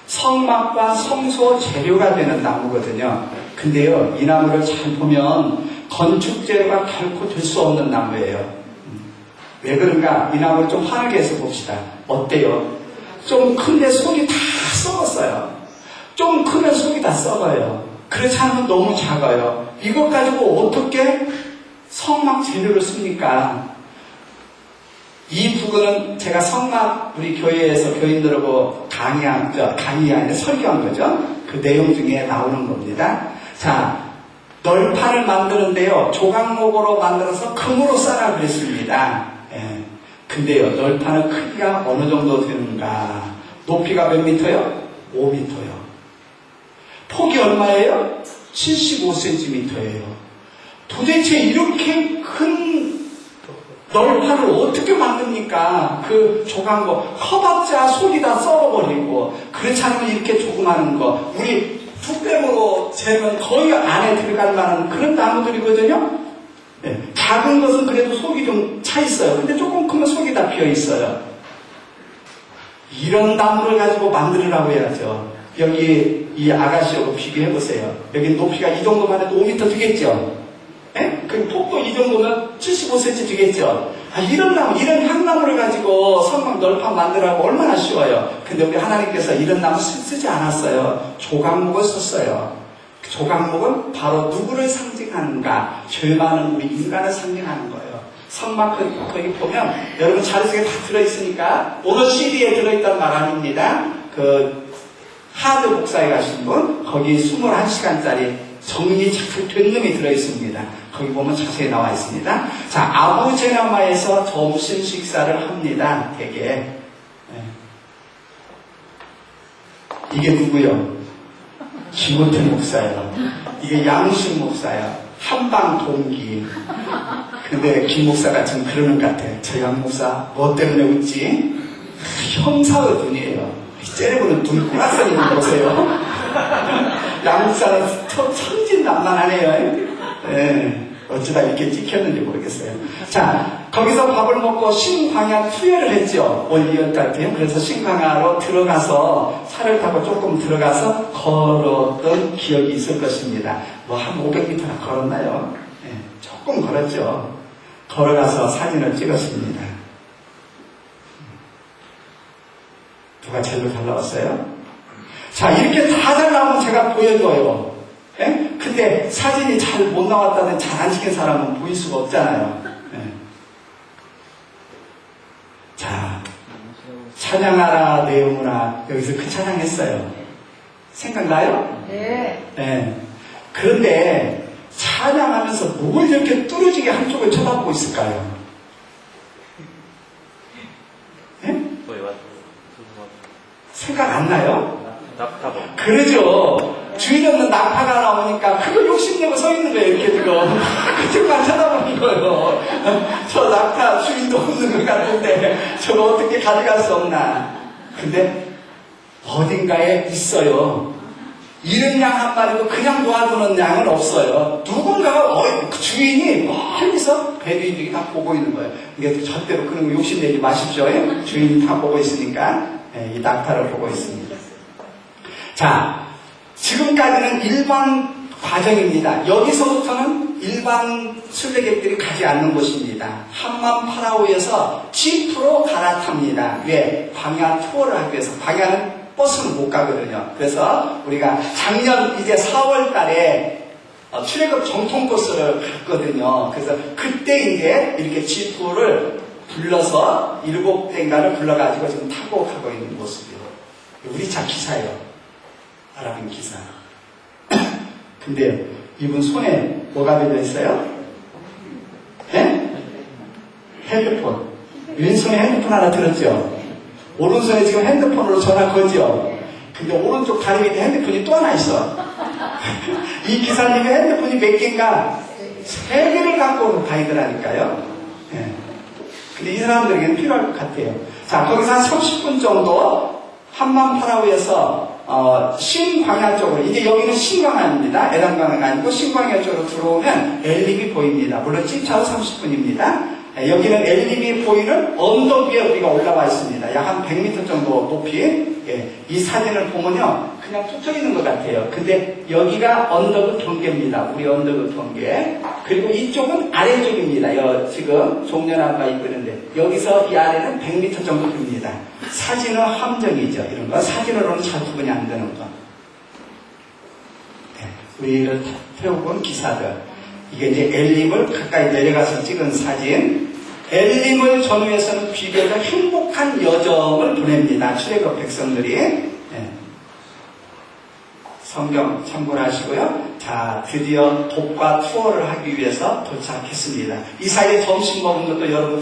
성막과 성소 재료가 되는 나무거든요. 근데요, 이 나무를 잘 보면 건축 재료가 결코 될 수 없는 나무예요. 왜 그런가? 이 나무를 좀 환하게 해서 봅시다. 어때요? 좀 큰데 속이 다 썩었어요. 좀 크면 속이 다 썩어요. 그렇지 않으면 너무 작아요. 이것 가지고 어떻게 성막 재료를 씁니까? 이 부분은 제가 성막 우리 교회에서 교인들하고 강의가 아니라 설교한 거죠. 그 내용 중에 나오는 겁니다. 자, 널판을 만드는데요. 조각목으로 만들어서 금으로 쌓아 그랬습니다. 예. 근데요, 널판의 크기가 어느 정도 되는가? 높이가 몇 미터요? 5미터요. 폭이 얼마예요? 75cm예요. 도대체 이렇게 큰 널판을 어떻게 만듭니까? 그 조각목 커봤자 속이 다 썩어버리고, 그렇지 않으면 이렇게 조그마한 거 우리 툭뱀으로 재면 거의 안에 들어갈 만한 그런 나무들이거든요. 네. 작은 것은 그래도 속이 좀 차 있어요. 근데 조금 크면 속이 다 비어 있어요. 이런 나무를 가지고 만들으라고 해야죠. 여기 이 아가씨하고 비교해보세요. 여기 높이가 이 정도만 해도 5m 되겠죠? 예? 그 폭도 이 정도면 75cm 되겠죠? 아, 이런 나무, 이런 향나무를 가지고 성막 널판 만들라고 얼마나 쉬워요. 근데 우리 하나님께서 이런 나무 쓰지 않았어요. 조각목을 썼어요. 조각목은 바로 누구를 상징하는가? 죄 많은 우리 인간을 상징하는 거예요. 성막 거기 보면 여러분 자료속에 다 들어있으니까 오늘 CD에 들어있단 말 아닙니다. 그 하드 목사에 가신 분 거기 21시간짜리 정리 잘 된 놈이 들어있습니다. 거기 보면 자세히 나와 있습니다. 자, 아부제나마에서 점심 식사를 합니다. 되게 이게 누구요? 김호태 목사예요. 이게 양순 목사예요. 한방 동기. 근데 김 목사가 지금 그러는 것 같아. 저 양 목사 뭐 때문에 웃지? 형사의 눈이에요. 째려보는 눈 꾸락선 있는 거 보세요. 양 목사는 천진난만하네요. 네. 어쩌다 이렇게 찍혔는지 모르겠어요. 자, 거기서 밥을 먹고 신광야 투여를 했죠. 올 2월달 때요. 그래서 신광야로 들어가서 차를 타고 조금 들어가서 걸었던 기억이 있을 것입니다. 뭐 한 500m나 걸었나요? 네, 조금 걸었죠. 걸어가서 사진을 찍었습니다. 누가 제일 잘 나왔어요? 자, 이렇게 다 잘 나오면 제가 보여줘요. 예? 근데 사진이 잘 못 나왔다는 잘 안 찍힌 사람은 보일 수가 없잖아요. 예. 자, 찬양하라 내용으로 여기서 그 찬양했어요. 생각나요? 네. 예. 그런데 찬양하면서 뭘 이렇게 뚫어지게 한쪽을 쳐다보고 있을까요? 예? 생각 안 나요? 낙타보. 그러죠. 주인 없는 낙타가 나오니까 그거 욕심내고 서 있는 거예요, 이렇게 지금. 그쪽만 쳐다보는 거예요. 저 낙타 주인도 없는 것 같은데 저거 어떻게 가져갈 수 없나. 근데 어딘가에 있어요. 이런 양 한 마리도 그냥 놓아두는 양은 없어요. 누군가가 그 주인이 멀리서 배주인들이 다 보고 있는 거예요. 이게 절대로 그런 거 욕심내지 마십시오. 주인이 다 보고 있으니까 이 낙타를 보고 있습니다. 자, 지금까지는 일반 과정입니다. 여기서부터는 일반 순례객들이 가지 않는 곳입니다. 함만 파라오에서 지프로 갈아탑니다. 왜? 광야 투어를 하기 위해서. 광야는 버스는 못 가거든요. 그래서 우리가 작년 이제 4월 달에 출애굽 정통 버스를 갔거든요. 그래서 그때 이제 이렇게 지프를 불러서 7대인가를 불러가지고 지금 타고 가고 있는 모습이에요. 우리 차 기사예요. 아랍인 기사. 근데 이분 손에 뭐가 들려있어요? 네? 핸드폰. 왼손에 핸드폰 하나 들었죠? 오른손에 지금 핸드폰으로 전화 거죠? 근데 오른쪽 다리 밑에 핸드폰이 또 하나 있어. 이 기사님의 핸드폰이 몇 개인가? 3개를 갖고 오는 가이드라니까요. 네. 근데 이 사람들에게는 필요할 것 같아요. 자, 거기서 한 30분 정도 함만 파라오에서 신광야 쪽으로, 이제 여기는 신광야입니다. 에단광야가 아니고 신광야 쪽으로 들어오면 엘림이 보입니다. 물론 찜차로 30분입니다. 여기는 엘림이 보이는 언덕 위에 우리가 올라와 있습니다. 약 한 100m 정도 높이. 이 사진을 보면요, 그냥 툭 있는 것 같아요. 근데 여기가 언덕의 경계입니다. 우리 언덕의 경계. 그리고 이쪽은 아래쪽입니다. 지금 종려나무가 있고 있는데 여기서 이 아래는 100m 정도 됩니다. 사진은 함정이죠. 이런 거. 사진으로는 잘 구분이 안 되는 거. 네, 우리를 태우고 온 기사들. 이게 이제 엘림을 가까이 내려가서 찍은 사진. 엘림을 전후에서는 비교적 행복한 여정을 보냅니다. 출애굽 백성들이. 네. 성경 참고를 하시고요. 자, 드디어 독과 투어를 하기 위해서 도착했습니다. 이 사이에 점심 먹은 것도 여러분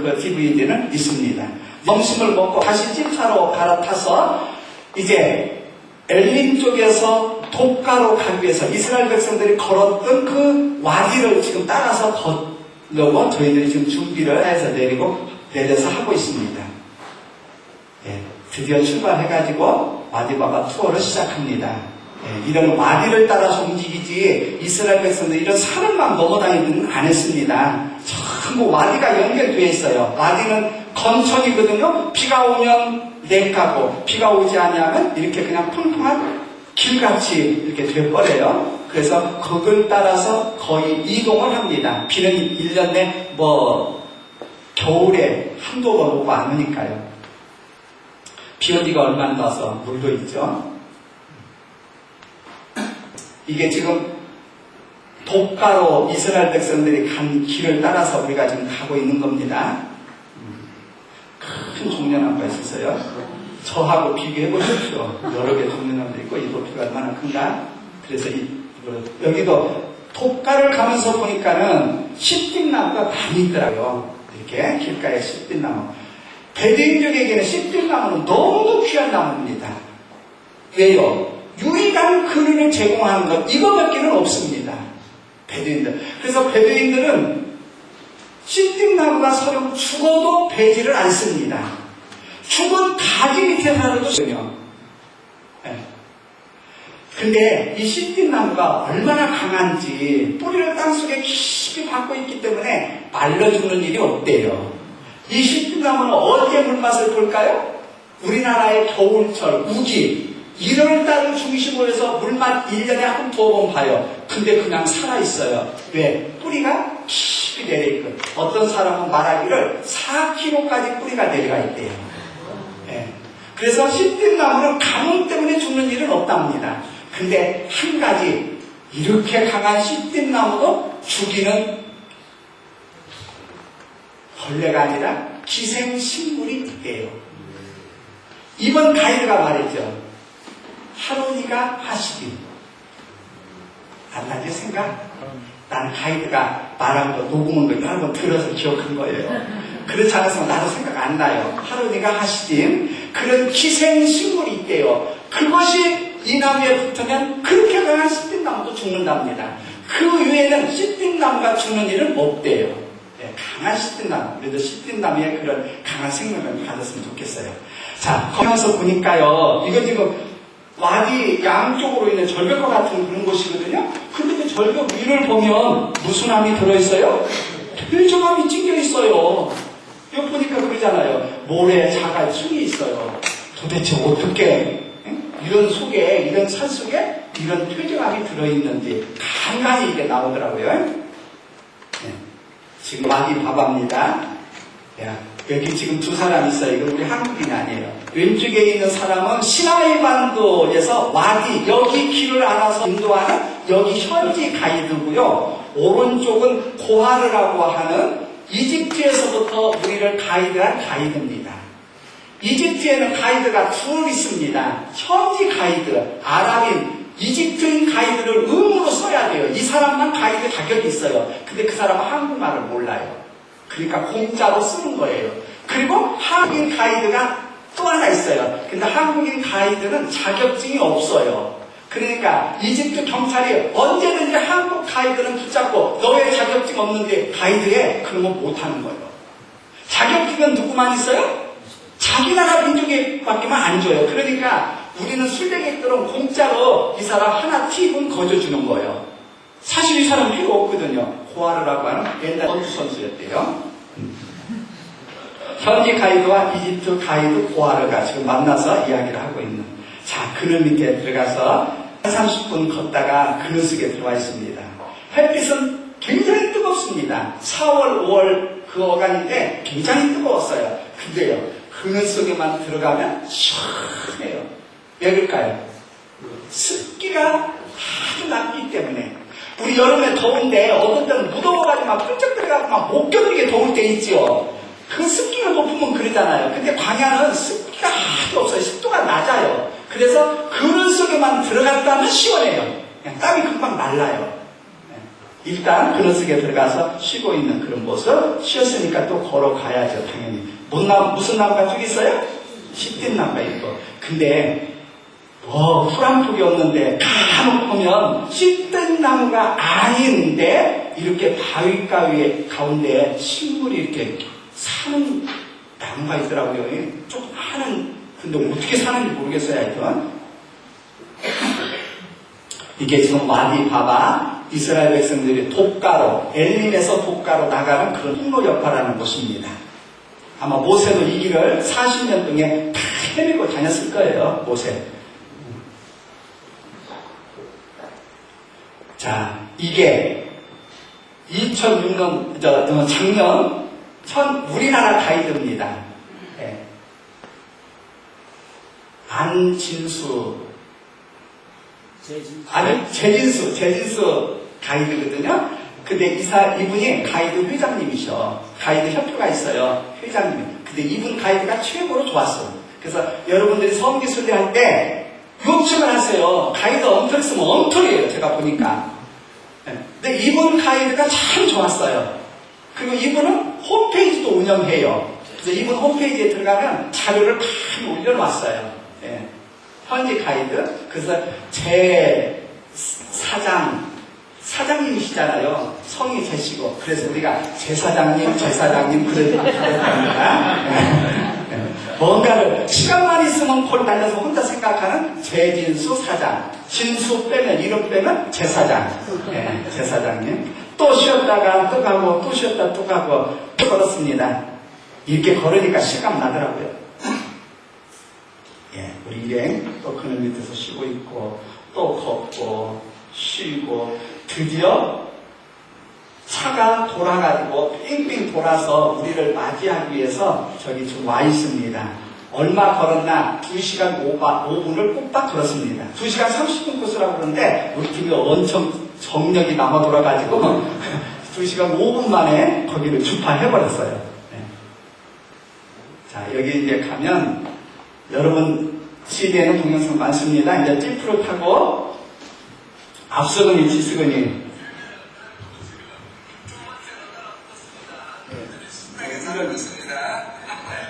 그 TV에는 있습니다. 점심을 먹고 다시 찜차로 갈아타서 이제 엘림 쪽에서 독가로 가기 위해서 이스라엘 백성들이 걸었던 그 와디를 지금 따라서 걷려고 저희들이 지금 준비를 해서 내려서 하고 있습니다. 예, 드디어 출발해가지고 와디바바 투어를 시작합니다. 예, 이런 와디를 따라서 움직이지 이스라엘 백성들이 이런 산을만 넘어다니지는 않았습니다. 전부 와디가 연결되어 있어요. 와디는 건천이거든요. 비가 오면 냉가고 비가 오지 않으면 이렇게 그냥 평평한 길같이 이렇게 돼버려요. 그래서 그걸 따라서 거의 이동을 합니다. 비는 1년 내 겨울에 한두 번 오고 안 오니까요. 비 오기가 얼마 안 나서 물도 있죠. 이게 지금 독가로 이스라엘 백성들이 간 길을 따라서 우리가 지금 가고 있는 겁니다. 큰 종려나무가 있었어요. 저하고 비교해 보십시오. 여러 개 종려나무도 있고 이 높이가 얼마나 큰가. 그래서 여기도 독가를 가면서 보니까는 씨띠나무가 많이 있더라고요. 이렇게 길가에 씨띠나무. 베두인족에게는 씨띠나무는 너무도 귀한 나무입니다. 왜요? 유일한 그늘을 제공하는 것 이거밖에는 없습니다. 베두인들. 그래서 베두인들은 씨띠나무가 서로 죽어도 베지를 않습니다. 죽은 가지 밑에 살아도 쓰며. 근데 이 씨띠나무가 얼마나 강한지 뿌리를 땅속에 깊이 박고 있기 때문에 말려 죽는 일이 없대요. 이 씨띠나무는 어디에 물맛을 볼까요? 우리나라의 겨울철, 우기 1월달 중심으로 해서 물맛 1년에 한 2번 봐요. 근데 그냥 살아있어요. 왜? 뿌리가 깊이 내려있거든. 어떤 사람은 말하기를 4km까지 뿌리가 내려가 있대요. 그래서 씨띠나무는 가뭄 때문에 죽는 일은 없답니다. 근데 한 가지 이렇게 강한 씨띠나무도 죽이는 벌레가 아니라 기생식물이 있대요. 이번 가이드가 말했죠. 하루니가 하시기. 안 나지 생각? 난 가이드가 말한 거, 녹음한 거 여러 번 들어서 기억한 거예요. 그렇지 않아서 나도 생각 안 나요. 하루니가 하시딘 그런 기생식물이 있대요. 그것이 이 나무에 붙으면 그렇게 강한 씨띠나무도 죽는답니다. 그 위에는 씨띠나무가 죽는 일은 없대요. 네, 강한 씨띠나무. 그래도 씨띠나무의 그런 강한 생명을 받았으면 좋겠어요. 자, 거기서 보니까요. 이거 지금 와디 양쪽으로 있는 절벽과 같은 그런 곳이거든요. 근데 그 절벽 위를 보면 무슨 암이 들어있어요? 퇴적암이 찡겨있어요. 여기 보니까 그러잖아요. 모래, 자갈, 숭이 있어요. 도대체 어떻게 이런 속에, 이런 산 속에 이런 퇴적암이 들어있는지 간간히 이게 나오더라고요. 네. 지금 와디 바바입니다. 여기 지금 두 사람 있어요. 이건 우리 한국인이 아니에요. 왼쪽에 있는 사람은 시나이 반도에서 와디, 여기 길을 알아서 인도하는 여기 현지 가이드고요. 오른쪽은 고하르라고 하는 이집트에서부터 우리를 가이드한 가이드입니다. 이집트에는 가이드가 둘 있습니다. 현지 가이드, 아랍인, 이집트인 가이드를 의무로 써야 돼요. 이 사람만 가이드 자격이 있어요. 근데 그 사람은 한국말을 몰라요. 그러니까 공짜로 쓰는 거예요. 그리고 한국인 가이드가 또 하나 있어요. 근데 한국인 가이드는 자격증이 없어요. 그러니까 이집트 경찰이 언제든지 한국 가이드는 붙잡고 너 왜 자격증 없는데 가이드해? 그러면 못하는 거예요. 자격증은 누구만 있어요? 자기 나라 민족에밖에만 안 줘요. 그러니까 우리는 순례객들은 공짜로 이 사람 하나 팁은 거저주는 거예요. 사실 이 사람 필요 없거든요. 고하르라고 하는 옛날 선수 선수였대요. 현지 가이드와 이집트 가이드 고하르가 지금 만나서 이야기를 하고 있는. 자, 그늘 밑에 들어가서 30분 걷다가 그늘 속에 들어와 있습니다. 햇빛은 굉장히 뜨겁습니다. 4월, 5월 그 어간인데 굉장히 뜨거웠어요. 근데요, 그늘 속에만 들어가면 시원해요. 왜 그럴까요? 습기가 아주 낮기 때문에. 우리 여름에 더운데 어떤 때는 무더워가지고 막 끈적 들어가고 막 못 견디게 더울 때 있지요. 그 습기가 높으면 그러잖아요. 근데 광야는 습기가 하나도 없어요. 습도가 낮아요. 그래서 그늘 속에만 들어갔다면 시원해요. 그냥 땀이 금방 말라요. 일단 그늘 속에 들어가서 쉬고 있는 그런 모습. 쉬었으니까 또 걸어가야죠. 당연히. 무슨 나무가 저기 있어요? 씨띠나무가 있고. 근데 푸란 폭이었는데 간혹 보면 씨띠나무가 아닌데 이렇게 바위가위에 가운데 식물이 이렇게 사는 나무가 있더라고요. 좀 하는, 근데 어떻게 사는지 모르겠어요. 하여튼 이게 지금 와디 바바, 이스라엘 백성들이 독가로, 엘림에서 독가로 나가는 그런 통로 역할을 하는 곳입니다. 아마 모세도 이 길을 40년 동안 다 헤매고 다녔을 거예요. 모세. 자, 이게 2006년 작년 우리나라 가이드입니다. 네. 안진수 아니, 재진수 가이드거든요. 근데 이분이 가이드 회장님이셔. 가이드 협회가 있어요. 회장님. 근데 이분 가이드가 최고로 좋았어. 그래서 여러분들이 성지순례 할 때 요청을 하세요. 가이드 엉터리 쓰면 엉터리예요. 제가 보니까. 근데 이분 가이드가 참 좋았어요. 그리고 이분은 홈페이지도 운영해요. 그래서 이분 홈페이지에 들어가면 자료를 많이 올려놨어요. 예. 현지 가이드. 그래서 제 사장님이시잖아요. 성이 제시고. 그래서 우리가 제사장님 그랬답니다. 뭔가를 시간만 있으면 콜 달려서 혼자 생각하는 재진수 사장. 진수 빼면 이름 빼면 제사장. 제사장님. 또 쉬었다가 또 가고 또 쉬었다 또 가고 또 걸었습니다. 이렇게 걸으니까 시간 나더라고요. 우리 일행 또 그늘 밑에서 쉬고 있고 또 걷고 쉬고 드디어 차가 돌아가지고 빙빙 돌아서 우리를 맞이하기 위해서 저기 좀 와 있습니다. 얼마 걸었나? 2시간 5분을 꾹딱 걸었습니다. 2시간 30분 코스라고 그러는데 우리 팀이 엄청 정력이 남아 돌아가지고 2시간 5분 만에 거기를 주파해버렸어요. 자, 여기 이제 가면 여러분 CD에는 동영상 많습니다. 이제 찌프를 타고 앞서거니 뒤서거니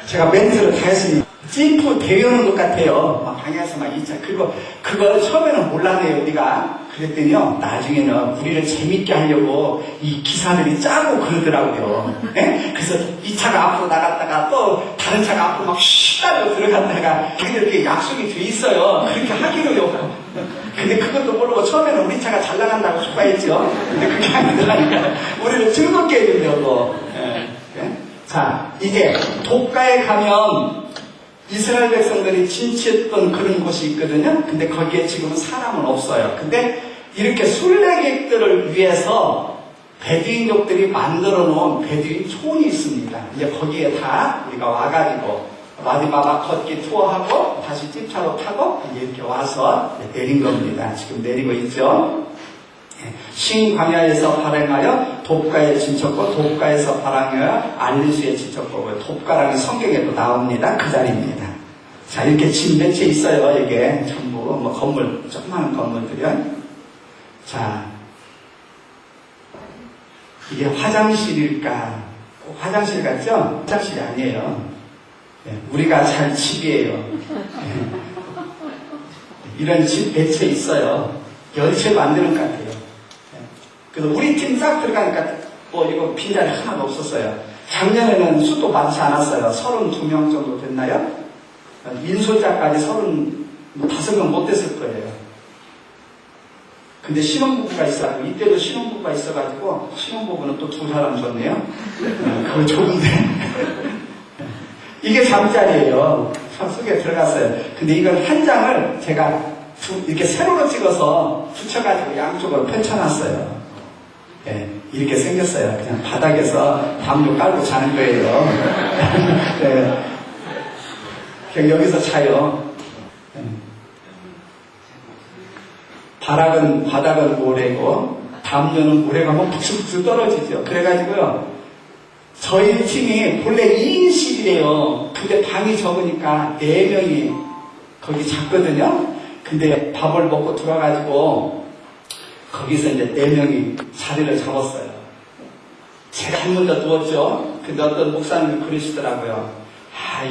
제가 멘트를 다 했습니다. 찌프 대여는 것 같아요. 막 방에서 막 2차. 그리고 그걸 처음에는 몰랐네요, 우리가. 그랬더니요, 나중에는 우리를 재밌게 하려고 이 기사들이 짜고 그러더라고요. 그래서 이 차가 앞으로 나갔다가 또 다른 차가 앞으로 막 쉬다고 들어갔다가 이렇게 약속이 돼 있어요. 그렇게 하기로요. 근데 그것도 모르고 처음에는 우리 차가 잘 나간다고 축하했죠. 근데 그게 아니더라니까. 우리를 즐겁게 해주려고. 자, 이제 독가에 가면 이스라엘 백성들이 진취했던 그런 곳이 있거든요. 근데 거기에 지금은 사람은 없어요. 근데 이렇게 순례객들을 위해서 베두인족들이 만들어 놓은 베두인 촌이 있습니다. 이제 거기에 다 우리가 와가지고 와디마바 걷기 투어하고 다시 찝차로 타고 이제 이렇게 와서 내린 겁니다. 지금 내리고 있죠. 신광야에서 발행하여 돕가에 진쳤고 돕가에서 발행하여 알리수에 진쳤고 돕가라는 성경에도 나옵니다. 그 자리입니다. 자, 이렇게 집 몇 채 있어요. 이게 전부 뭐 건물, 조그마한 건물들이요. 자, 이게 화장실일까? 꼭 화장실 같죠? 화장실이 아니에요. 우리가 살 집이에요. 이런 집 몇 채 있어요. 10채 만드는 것 같아요. 그래서 우리 팀 싹 들어가니까 이거 빈자리 하나도 없었어요. 작년에는 수도 많지 않았어요. 32명 정도 됐나요? 인솔자까지 35명 못 됐을 거예요. 근데 신혼부부가 있어가지고 이때도 신혼부부가 있어가지고 신혼부부는 또 2사람 줬네요. 그거 좋은데 이게 잠자리예요. 속에 들어갔어요. 근데 이건 한 장을 제가 이렇게 세로로 찍어서 붙여가지고 양쪽으로 펼쳐놨어요. 이렇게 생겼어요. 그냥 바닥에서 담요 깔고 자는 거예요. 그냥 여기서 자요. 바닥은 모래고 담요는 모래가 뭐 북슬북슬 떨어지죠. 그래가지고요. 저희 팀이 본래 2인실이에요. 근데 방이 적으니까 4명이 거기 잤거든요. 근데 밥을 먹고 들어가지고 거기서 이제 4명이 자리를 잡았어요. 제가 한 번 더 누웠죠. 근데 어떤 목사님이 그러시더라고요.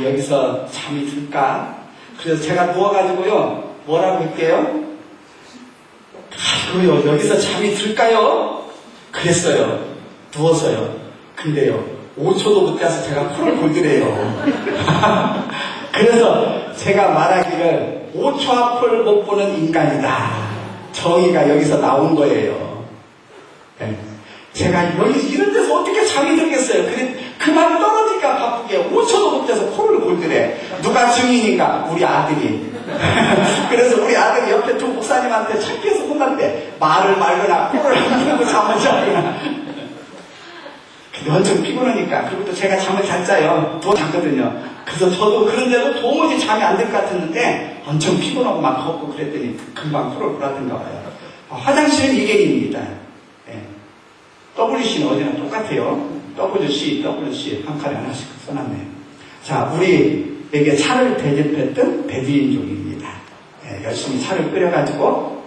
여기서 잠이 들까? 그래서 제가 누워가지고요. 뭐라고 할게요? 그래요. 여기서 잠이 들까요? 그랬어요. 누워서요. 근데요. 5초도 못 돼서 제가 코를 골드래요. 그래서 제가 말하기를 5초 앞을 못 보는 인간이다. 정의가 여기서 나온 거예요. 제가 여기 이런 데서 어떻게 잠이 들겠어요. 그만 떨어지니까 바쁘게 5초도 못 돼서 코를 골드래. 누가 증인인가? 우리 아들이. 그래서 우리 아들이 옆에 두 목사님한테 창피해서 혼났대. 말을 말거나 코를 안 풀고 잠을 자거나. 근데 엄청 피곤하니까. 그리고 또 제가 잠을 잘 자요. 더 잤거든요. 그래서 저도 그런데도 도무지 잠이 안 들 것 같았는데 엄청 피곤하고 막 걷고 그랬더니 금방 풀어버렸던가 봐요. 화장실은 2개입니다. 예. WC는 어디나 똑같아요. WC 한 칸에 하나씩 써놨네요. 자, 우리에게 차를 대접했던 베두인족입니다. 예, 열심히 차를 끓여가지고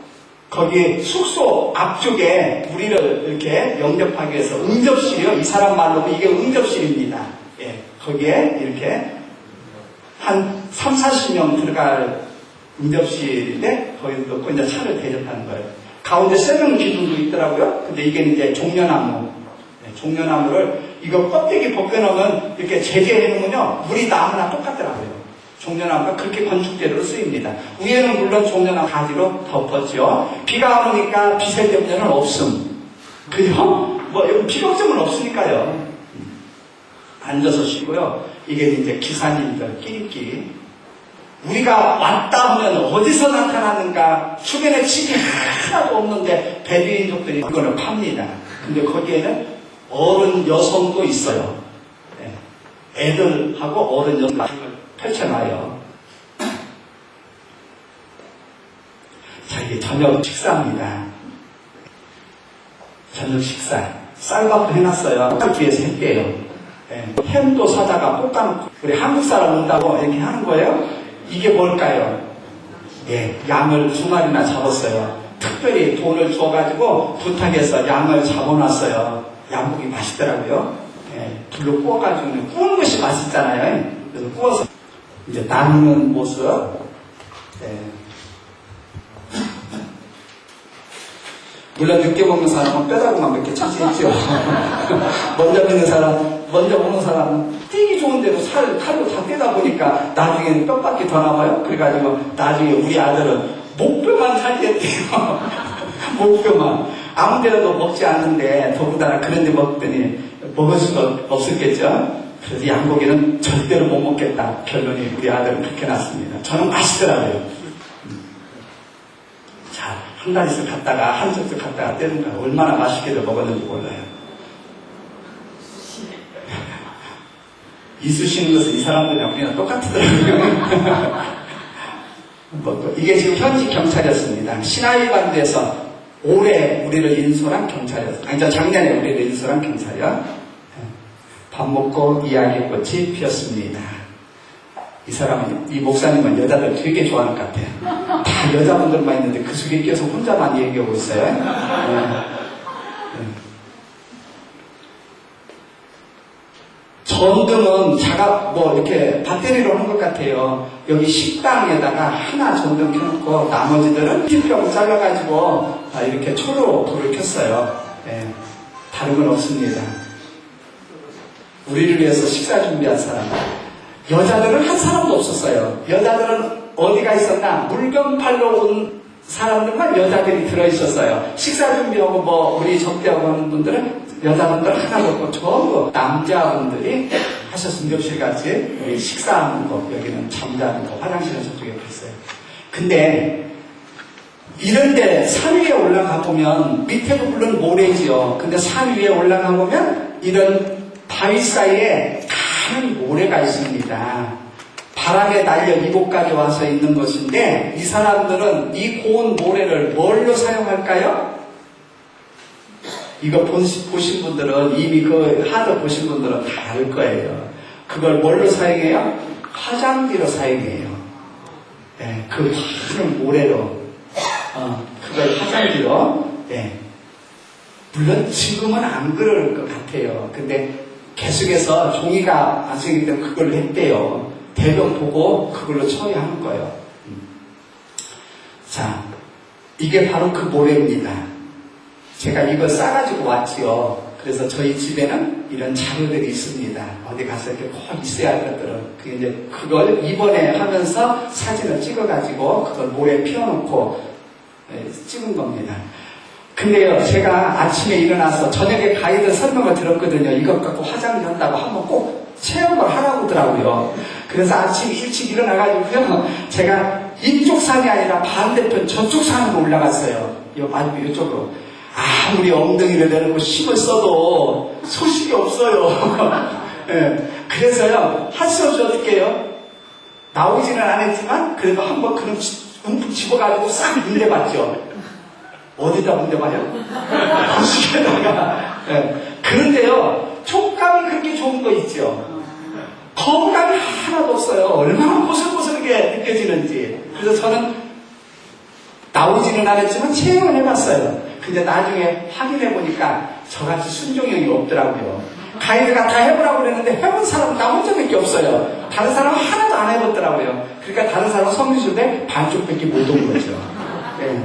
거기 숙소 앞쪽에 우리를 이렇게 영접하기 위해서 응접실이요. 이 사람 말로 이게 응접실입니다. 예, 거기에 이렇게 한 3, 40명 들어갈 응접실인데 거기 넣고 이제 차를 대접하는 거예요. 가운데 세명 기둥도 있더라고요. 근데 이게 이제 종려나무. 네, 종려나무를 이거 껍데기 벗겨놓으면 이렇게 제재해놓으면요. 물이 나무나 똑같더라고요. 종려나무가 그렇게 건축재료로 쓰입니다. 위에는 물론 종려나무 가지로 덮었죠. 비가 안 오니까 비셀 염려는 없음. 그죠? 뭐 비 걱정은 없으니까요. 앉아서 쉬고요. 이게 이제 기사님들 끼리끼리 우리가 왔다 하면 어디서 나타나는가 주변에 집이 하나도 없는데 베두인족들이 그거를 팝니다. 근데 거기에는 어른 여성도 있어요. 네. 애들하고 어른 여성을 펼쳐놔요. 자, 이게 저녁 식사입니다. 저녁 식사. 쌀밥도 해놨어요. 뒤에서 했대요. 네. 햄도 사다가 볶아놓고 우리 한국 사람 온다고 이렇게 하는 거예요. 이게 뭘까요? 예, 양을 2마리나 잡았어요. 특별히 돈을 줘가지고 부탁해서 양을 잡아놨어요. 양고기 맛있더라고요. 예, 불로 구워가지고 구운 것이 맛있잖아요. 그래서 구워서 이제 나누는 모습. 예. 물론 늦게 먹는 사람은 뼈다구만 몇 개 찰수 있죠. 먼저 먹는 사람, 먼저 먹는 사람은 뛰기 좋은데도 칼로 다 떼다 보니까 나중에는 뼈밖에 더 남아요. 그래가지고 나중에 우리 아들은 목뼈만 살겠대요. 목뼈만. 아무 데라도 먹지 않는데 더군다나 그런 데 먹더니 먹을 수가 없었겠죠. 그래서 양고기는 절대로 못 먹겠다. 결론이 우리 아들은 그렇게 났습니다. 저는 맛있더라고요. 자, 한 다리씩 갔다가 한 쪽씩 갔다가 떼는 거야. 얼마나 맛있게도 먹었는지 몰라요. 이쑤시는 것은 이 사람들이랑 우리랑 똑같더라고요. 이게 지금 현직 경찰이었습니다. 시나이 반도에서 올해 우리를 인솔한 경찰이었어요. 아니, 작년에 우리를 인솔한 경찰이요. 밥 먹고 이야기의 꽃이 피었습니다. 이 사람은, 이 목사님은 여자들 되게 좋아하는 것 같아요. 다 여자분들만 있는데 그 속에 껴서 혼자만 얘기하고 있어요. 전등은 이렇게 배터리로 한 것 같아요. 여기 식당에다가 하나 전등 켜놓고 나머지들은 핀병 잘라가지고 이렇게 초로 불을 켰어요. 예, 다른 건 없습니다. 우리를 위해서 식사 준비한 사람. 여자들은 한 사람도 없었어요. 여자들은 어디가 있었나? 물건 팔러 온 사람들만 여자들이 들어있었어요. 식사 준비하고 우리 접대하고 하는 분들은 여자분들 하나도 없고 전부 남자분들이 하셨으면 겹실 같이 우리 식사하는 거, 여기는 잠자는 거, 화장실은 저쪽에 있어요. 근데 이런데 산 위에 올라가 보면 밑에도 물론 모래지요. 근데 산 위에 올라가 보면 이런 바위 사이에 큰 모래가 있습니다. 바람에 날려 이곳까지 와서 있는 것인데 이 사람들은 이 고운 모래를 뭘로 사용할까요? 이거 보신 분들은 이미 그 하드 보신 분들은 다 알 거예요. 그걸 뭘로 사용해요? 화장지로 사용해요. 네, 그 큰 모래로 그걸 화장지로. 네. 물론 지금은 안 그럴 것 같아요. 근데 계속해서 종이가 안 쓰기 때문에 그걸 했대요. 대변 보고 그걸로 처리하는 거예요. 자, 이게 바로 그 모래입니다. 제가 이걸 싸가지고 왔지요. 그래서 저희 집에는 이런 자료들이 있습니다. 어디 가서 이렇게 꼭 있어야 할 것들은. 그걸 이번에 하면서 사진을 찍어가지고 그걸 모래에 피워놓고 찍은 겁니다. 근데요, 제가 아침에 일어나서 저녁에 가이드 설명을 들었거든요. 이것 갖고 화장지 한다고 한번 꼭 체험을 하라고 하더라고요. 그래서 아침 일찍 일어나가지고요, 제가 이쪽 산이 아니라 반대편 저쪽 산으로 올라갔어요. 이쪽으로. 아무리 엉덩이를 내놓고 힘을 써도 소식이 없어요. 예. 그래서요, 할 수 없이 어떻게 해요? 나오지는 않았지만, 그래도 한번 그럼 움푹 집어가지고 싹 문대봤죠. 어디다 문대봐요? 거시기에다가. 네. 그런데요, 촉감이 그렇게 좋은 거 있죠. 거부감이 하나도 없어요. 얼마나 보슬보슬하게 느껴지는지. 그래서 저는 나오지는 않았지만 체험을 해봤어요. 근데 나중에 확인해보니까 저같이 순종형이 없더라고요. 가이드가 다 해보라고 그랬는데 해본 사람은 나 혼자밖에 없어요. 다른 사람은 하나도 안 해봤더라고요. 그러니까 다른 사람은 성교수인데 반쪽밖에 못 온 거죠. 네.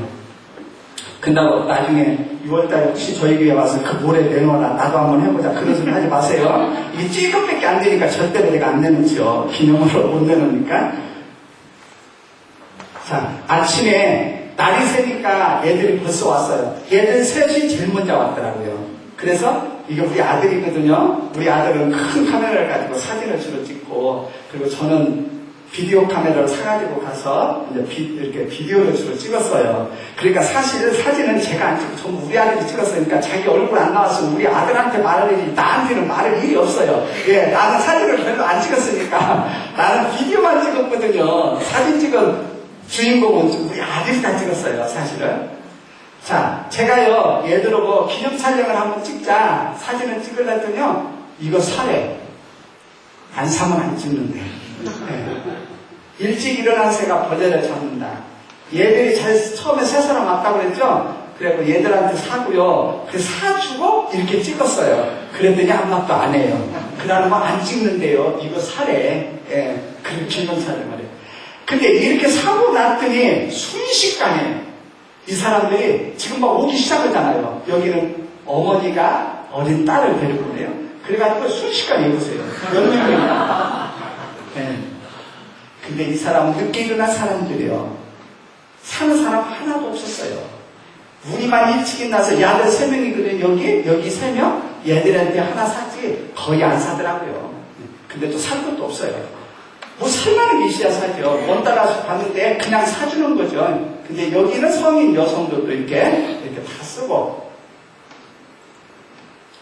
근다고 나중에 6월달에 혹시 저희 교회에 와서 그 모래 내놓아라 나도 한번 해보자 그런 소리 하지 마세요. 이게 찔끔밖에 안 되니까 절대로 내가 안 내놓죠. 기념으로 못 내놓으니까. 자, 아침에 날이 새니까 애들이 벌써 왔어요. 애들 셋이 제일 먼저 왔더라고요. 그래서 이게 우리 아들이거든요. 우리 아들은 큰 카메라를 가지고 사진을 주로 찍고, 그리고 저는 비디오 카메라를 사가지고 가서 이제 이렇게 비디오를 주로 찍었어요. 그러니까 사실 사진은 제가 안 찍고 전부 우리 아들이 찍었으니까 자기 얼굴 안 나왔으면 우리 아들한테 말을 해야지 나한테는 말할 일이 없어요. 예, 나는 사진을 별로 안 찍었으니까 나는 비디오만 찍었거든요. 사진 찍은 주인공은 우리 아들이 다 찍었어요, 사실은. 자, 제가요, 얘들하고 기념 촬영을 한번 찍자, 사진을 찍으려더니요, 이거 사래. 안 사면 안 찍는데. 네. 일찍 일어난 새가 벌레를 잡는다. 얘들이 처음에 세 사람 왔다고 그랬죠? 그래서 얘들한테 사고요. 그 사주고 이렇게 찍었어요. 그랬더니 아무것도 안 해요. 그러면 안 찍는데요. 이거 사래. 예, 그렇게 기념 촬영을 해요. 근데 이렇게 사고 났더니 순식간에 이 사람들이 지금 막 오기 시작하잖아요. 여기는 어머니가 어린 딸을 데리고 오네요. 그래가지고 순식간에 해보세요. 몇 명이나. 네. 근데 이 사람은 늦게 일어난 사람들이요. 사는 사람 하나도 없었어요. 우리만 일찍 일어나서 야들 3명이거든요. 여기 3명? 얘들한테 하나 샀지 거의 안 사더라고요. 근데 또 살 것도 없어요. 뭐 살만한 게 있어야 사죠. 먼 따라서 봤는데 그냥 사주는 거죠. 근데 여기는 성인 여성들도 이렇게 다 쓰고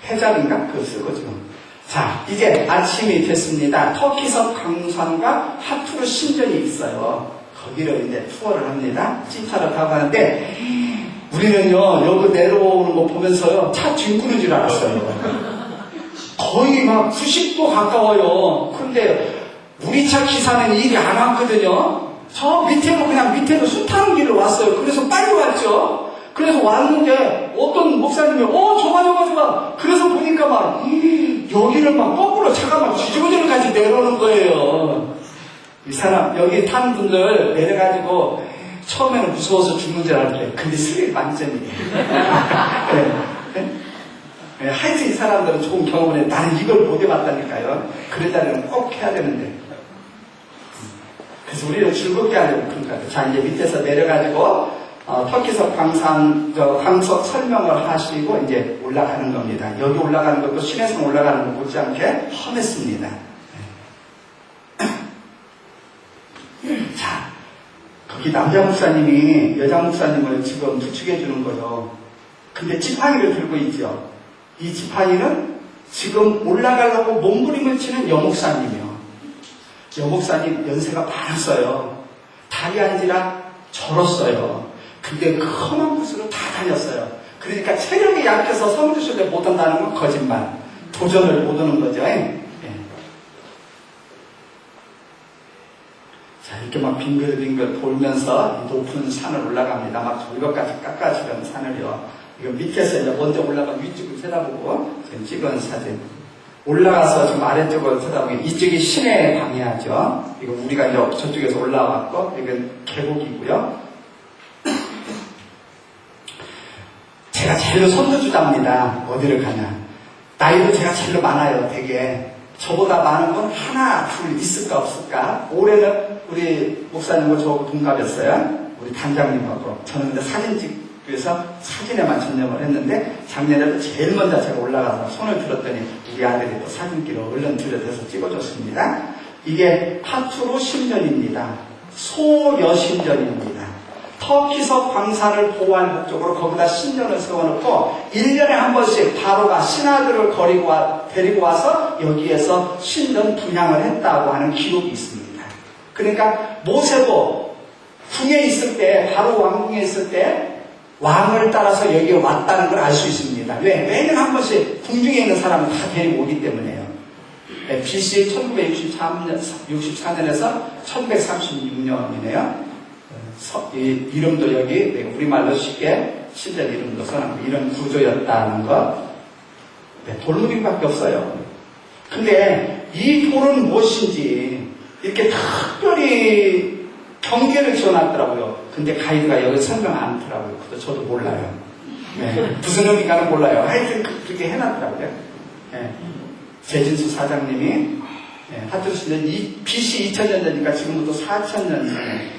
해잡인가? 그거 쓰고 지금. 자, 이제 아침이 됐습니다. 터키섬 강산과 하투르 신전이 있어요. 거기를 이제 투어를 합니다. 찐차를 타고 가는데 우리는요 여기 내려오는 거 보면서요 차 뒹구는 줄 알았어요. 거의 막 90도 가까워요. 근데 우리 차 기사는 일이 안 왔거든요. 저 밑에로 그냥 밑에로 수 타는 길로 왔어요. 그래서 빨리 왔죠. 그래서 왔는데 어떤 목사님이 좋아. 그래서 보니까 막 여기를 막 거꾸로 차가 막 지저분하게 내려오는 거예요. 이 사람 여기 타는 분들 내려가지고 처음에는 무서워서 죽는 줄 알았는데 근데 스릴 만점이에요. 네, 하여튼 이 사람들은 좋은 경험을 해. 나는 이걸 못 해봤다니까요. 그러다면 꼭 해야 되는데. 그래서 우리는 즐겁게 하려고 그러니까. 자, 이제 밑에서 내려가지고, 터키석 광석 설명을 하시고, 이제 올라가는 겁니다. 여기 올라가는 것도 신해성 올라가는 것 못지않게 험했습니다. 자, 거기 남자 목사님이 여자 목사님을 지금 부축해 주는 거죠. 근데 지팡이를 들고 있죠. 이 지팡이는 지금 올라가려고 몸부림을 치는 여목사님이요. 여목사님 연세가 많았어요. 다리 한지랑 절었어요. 근데 그 험한 곳으로 다 다녔어요. 그러니까 체력이 약해서 성주실에 못 온다는 건 거짓말. 도전을 못 오는 거죠. 예. 자, 이렇게 막 빙글빙글 돌면서 이 높은 산을 올라갑니다. 막 저기까지 깎아주는 산을요. 이거 밑에서 이제 먼저 올라가면 위쪽을 쳐다보고 지금 찍은 사진. 올라가서 좀 아래쪽을 쳐다보면 이쪽이 시내 방해하죠. 이거 우리가 이제 저쪽에서 올라왔고 이건 계곡이고요. 제가 제일로 선두주자입니다. 어디를 가냐. 나이도 제가 제일로 많아요. 되게. 저보다 많은 건 하나, 둘 있을까 없을까. 올해는 우리 목사님과 저하고 동갑이었어요. 우리 단장님하고. 저는 근데 사진 찍기 위해서 사진에만 전념을 했는데 작년에도 제일 먼저 제가 올라가서 손을 들었더니 우리 아들이 또 사진기로 얼른 들여대서 찍어줬습니다. 이게 하투르 신전입니다. 소여신전입니다. 터키서 광산을 보호할 목적으로 거기다 신전을 세워놓고 1년에 한 번씩 바로가 신하들을 데리고 와서 여기에서 신전 분향을 했다고 하는 기록이 있습니다. 그러니까 모세도 궁에 있을 때, 바로 왕궁에 있을 때 왕을 따라서 여기에 왔다는 걸 알 수 있습니다. 왜? 매년 한 번씩 궁중에 있는 사람을 다 데리고 오기 때문에요. BC 1964년에서 1136년이네요. 이름도 여기 우리말로 쉽게 신전 이름도 써놨고 이런 구조였다는 것. 돌무림밖에 없어요. 근데 이 돌은 무엇인지 이렇게 특별히 경계를 지어놨더라고요. 근데 가이드가 여기 설명 안 하더라고요. 그래서 저도 몰라요. 무슨 의미인가는 몰라요. 하여튼 그렇게 해놨더라고요. 재진수 사장님이 하트루신전 BC 2000년 전이니까 지금부터 4000년 전에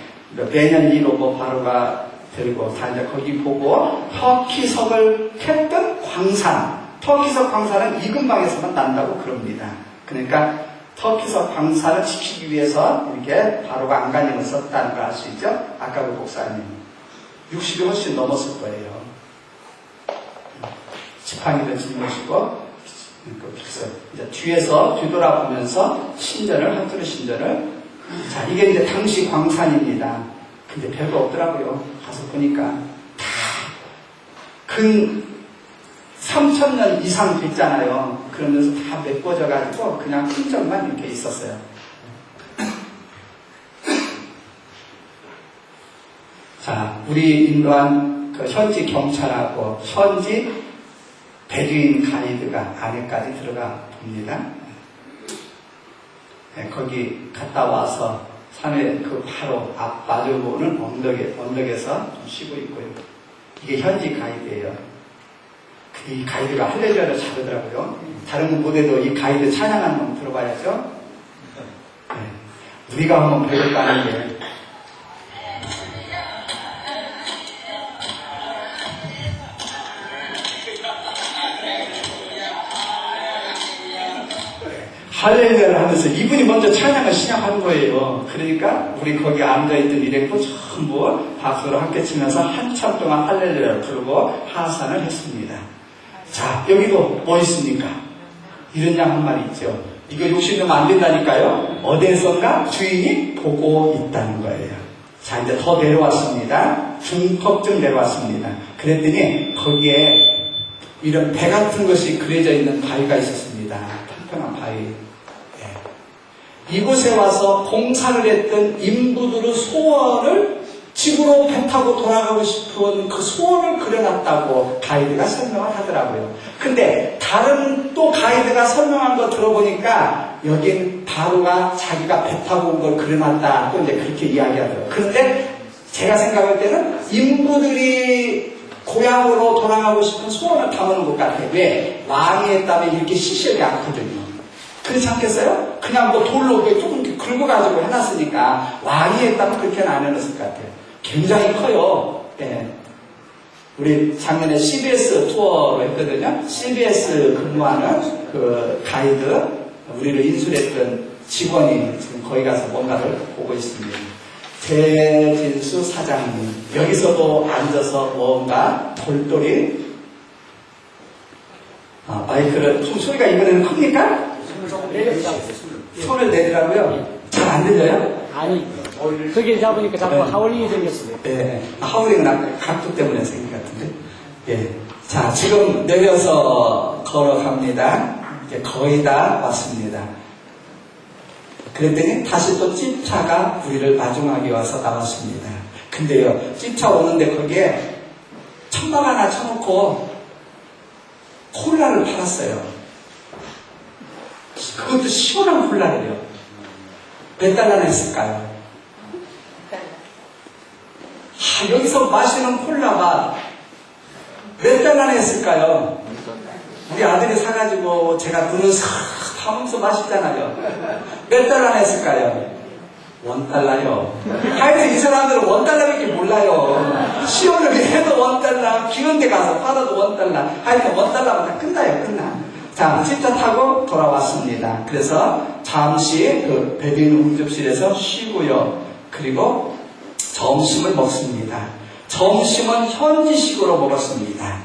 매년 이로고 바로가 데리고 다 이제 거기 보고 터키석을 캤던 광산, 터키석 광산은 이 근방에서만 난다고 그럽니다. 그러니까 터키석 광산을 지키기 위해서 이렇게 바로가 안간힘을 썼다는 걸 알 수 있죠. 아까 그 목사님 60이 훨씬 넘었을 거예요. 지팡이를 진 것이고 그래서 이제 뒤에서 뒤돌아보면서 신전을 하트루 신전을 자 이게 이제 당시 광산입니다. 근데 별거 없더라고요. 가서 보니까 다 근 3000년 이상 됐잖아요. 그러면서 다 메꿔져 가지고 그냥 흔적만 이렇게 있었어요. 자 우리 인도한 그 현지 경찰하고 현지 베두인 가이드가 안에까지 들어가 봅니다. 거기 갔다 와서 산에 그 바로 앞 마주보는 언덕에서 좀 쉬고 있고요. 이게 현지 가이드예요. 이 가이드가 할렐루야를 잘하더라고요. 다른 건 못해도 이 가이드 찬양하는 건 들어봐야죠. 우리가 한번 배웠다는 게 할렐루야를 하면서 이분이 먼저 찬양을 시작한 거예요. 그러니까 우리 거기 앉아있던 일행도 전부 박수를 함께 치면서 한참 동안 할렐루야를 부르고 하산을 했습니다. 자 여기도 뭐 있습니까? 이런 양 한 마리 있죠. 이거 욕심내면 안 된다니까요. 어디에선가 주인이 보고 있다는 거예요. 자 이제 더 내려왔습니다. 중턱쯤 내려왔습니다. 그랬더니 거기에 이런 배 같은 것이 그려져 있는 바위가 있었습니다. 평평한 바위. 이곳에 와서 공사를 했던 인부들의 소원을 집으로 배 타고 돌아가고 싶은 그 소원을 그려놨다고 가이드가 설명을 하더라고요. 근데 다른 또 가이드가 설명한 거 들어보니까 여긴 바로가 자기가 배 타고 온 걸 그려놨다 또 이제 그렇게 이야기하더라고요. 그런데 제가 생각할 때는 인부들이 고향으로 돌아가고 싶은 소원을 담은 것 같아요. 왜? 왕이 했다면 이렇게 시시하지 않거든요. 그렇지 않겠어요? 그냥 뭐 돌로 조금 긁어가지고 해놨으니까 왕이 했다면 그렇게는 안 해놨을 것 같아요. 굉장히 커요. 우리 작년에 CBS 투어로 했거든요. CBS 근무하는 그 가이드, 우리를 인수했던 직원이 지금 거기 가서 뭔가를 보고 있습니다. 재진수 사장님. 여기서도 앉아서 뭔가 돌돌이, 마이크를, 좀 소리가 이번에는 큽니까? 손을 내리라고요? 잘 안 들려요? 아니, 그게 잡으니까 자꾸 하울링이 생겼어요. 네. 하울링은 아까 각도 때문에 생긴 것 같은데. 예. 자, 지금 내려서 걸어갑니다. 이제 거의 다 왔습니다. 그랬더니 다시 또 찝차가 우리를 마중하게 와서 나왔습니다. 근데요, 찝차 오는데 거기에 천막 하나 쳐놓고 콜라를 팔았어요. 그것도 시원한 콜라래요. 몇 달러나 했을까요? 여기서 마시는 콜라가 몇 달러나 했을까요? 우리 아들이 사가지고 제가 눈을 싹 하면서 마시잖아요. 몇 달러나 했을까요? $1요. 하여튼 이 사람들은 $1밖에 몰라요. 시원하게 해도 $1, 비온 데 가서 팔아도 $1. 하여튼 $1면 다 끝나요, 끝나. 자, 찝차 타고 돌아왔습니다. 그래서 잠시 그 베두인 응접실에서 쉬고요. 그리고 점심을 먹습니다. 점심은 현지식으로 먹었습니다.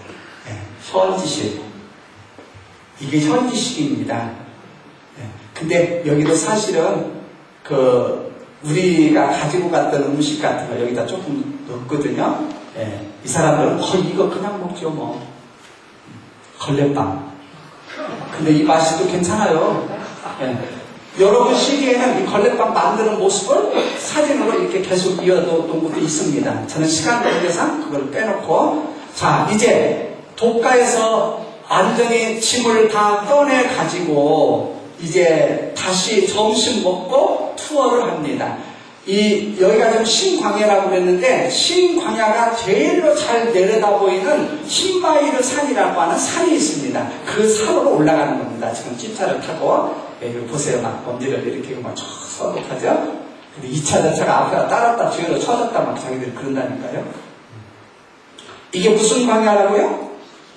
현지식. 이게 현지식입니다. 근데 여기도 사실은 우리가 가지고 갔던 음식 같은 거 여기다 조금 넣었거든요. 이 사람들은 이거 그냥 먹죠 뭐. 걸레빵. 근데 이 맛이 또 괜찮아요. 여러분 시기에는 이 걸레빵 만드는 모습을 사진으로 이렇게 계속 이어놓은 것도 있습니다. 저는 시간 관계상 그걸 빼놓고, 자, 이제 독가에서 완전히 짐을 다 꺼내 가지고 이제 다시 점심 먹고 투어를 합니다. 여기가 지금 신광야라고 그랬는데, 신광야가 제일로 잘 내려다 보이는 흰마이르 산이라고 하는 산이 있습니다. 그 산으로 올라가는 겁니다. 지금 찝차를 타고. 여기 보세요. 막 엄지를 이렇게 막 서독하죠? 근데 2차 전차가 앞에 따랐다 뒤로 쳐졌다 막 자기들이 그런다니까요. 이게 무슨 광야라고요?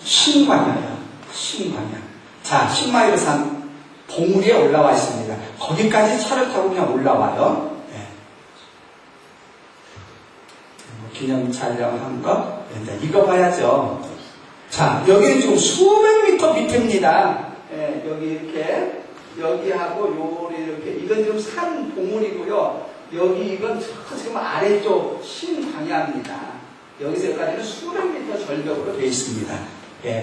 신광야예요. 신광야. 자, 흰마이르 산 봉우리에 올라와 있습니다. 거기까지 차를 타고 그냥 올라와요. 기념 촬영한 거. 이거 봐야죠. 자, 여기는 지금 수백 미터 밑입니다. 여기 이렇게, 여기하고 요리 이렇게, 이건 지금 산 봉우리고요. 여기 이건 지금 아래쪽 신광야입니다. 여기서 여기까지는 수백 미터 절벽으로 되어 있습니다.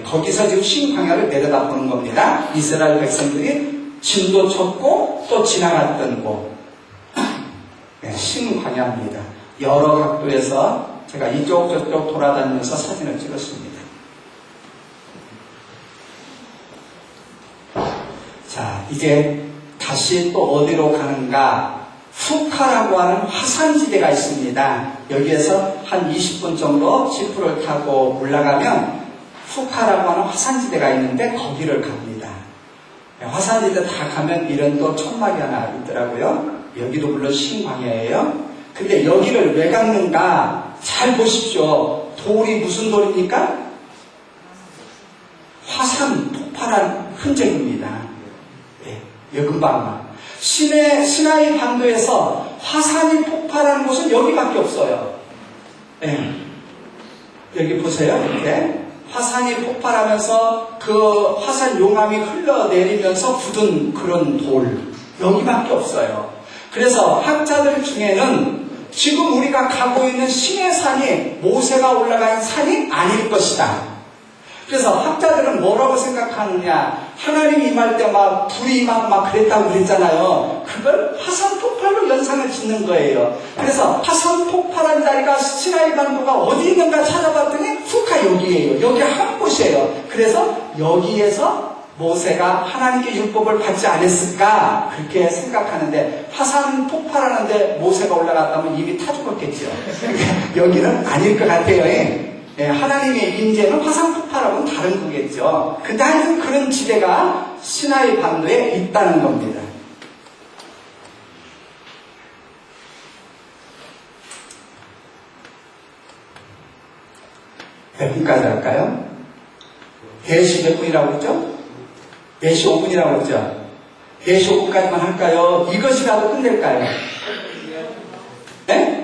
거기서 지금 신광야를 내려다보는 겁니다. 이스라엘 백성들이 짐도 쳤고 또 지나갔던 곳. 신광야입니다. 여러 각도에서 제가 이쪽 저쪽 돌아다니면서 사진을 찍었습니다. 자, 이제 다시 또 어디로 가는가? 후카라고 하는 화산지대가 있습니다. 여기에서 한 20분 정도 지프를 타고 올라가면 후카라고 하는 화산지대가 있는데 거기를 갑니다. 화산지대 다 가면 이런 또 천막이 하나 있더라고요. 여기도 물론 신광야예요. 근데 여기를 왜 갔는가? 잘 보십시오. 돌이 무슨 돌입니까? 화산 폭발한 흔적입니다. 여금방만. 시나이 반도에서 화산이 폭발한 곳은 여기밖에 없어요. 여기 보세요. 이렇게. 화산이 폭발하면서 그 화산 용암이 흘러내리면서 굳은 그런 돌. 여기밖에 없어요. 그래서 학자들 중에는 지금 우리가 가고 있는 시내산이 모세가 올라간 산이 아닐 것이다. 그래서 학자들은 뭐라고 생각하느냐? 하나님이 임할 때 막 불이 임하고 막 그랬다고 그랬잖아요. 그걸 화산 폭발로 연상을 짓는 거예요. 그래서 화산 폭발한 자리가 시나이 반도가 어디 있는가 찾아봤더니 후카 여기에요. 여기 한 곳이에요. 그래서 여기에서 모세가 하나님께 율법을 받지 않았을까 그렇게 생각하는데, 화산 폭발하는데 모세가 올라갔다면 이미 타 죽었겠죠. 여기는 아닐 것 같아요. 하나님의 임재는 화산 폭발하고는 다른 거겠죠. 근데 하여튼 그런 지대가 시나이 반도에 있다는 겁니다. 몇 분까지 할까요? 4시 몇 분이라고 했죠? 4시 5분이라고 했죠? 4시 5분까지만 할까요? 이것이라도 끝낼까요? 네?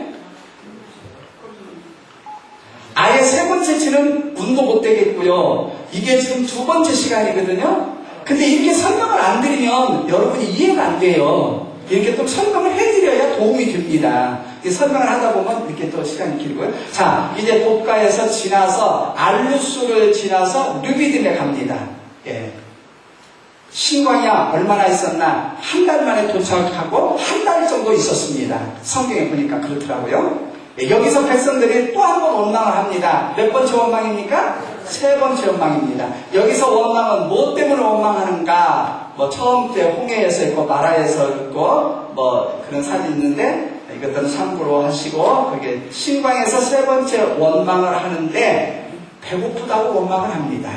아예 세 번째 치는 운도 못 되겠고요. 이게 지금 두 번째 시간이거든요. 근데 이렇게 설명을 안 드리면 여러분이 이해가 안 돼요. 이렇게 또 설명을 해드려야 도움이 됩니다. 설명을 하다 보면 이렇게 또 시간이 길고요. 자, 이제 독가에서 지나서 알루스를 지나서 르비딤에 갑니다. 신광야 얼마나 있었나? 한 달 만에 도착하고 한 달 정도 있었습니다. 성경에 보니까 그렇더라고요. 여기서 백성들이 또 한 번 원망을 합니다. 몇 번째 원망입니까? 세 번째 원망입니다. 여기서 원망은 뭐 때문에 원망하는가? 처음 때 홍해에서 있고 마라에서 있고 그런 사진이 있는데 이것들은 참고로 하시고, 그게 신광에서 세 번째 원망을 하는데 배고프다고 원망을 합니다.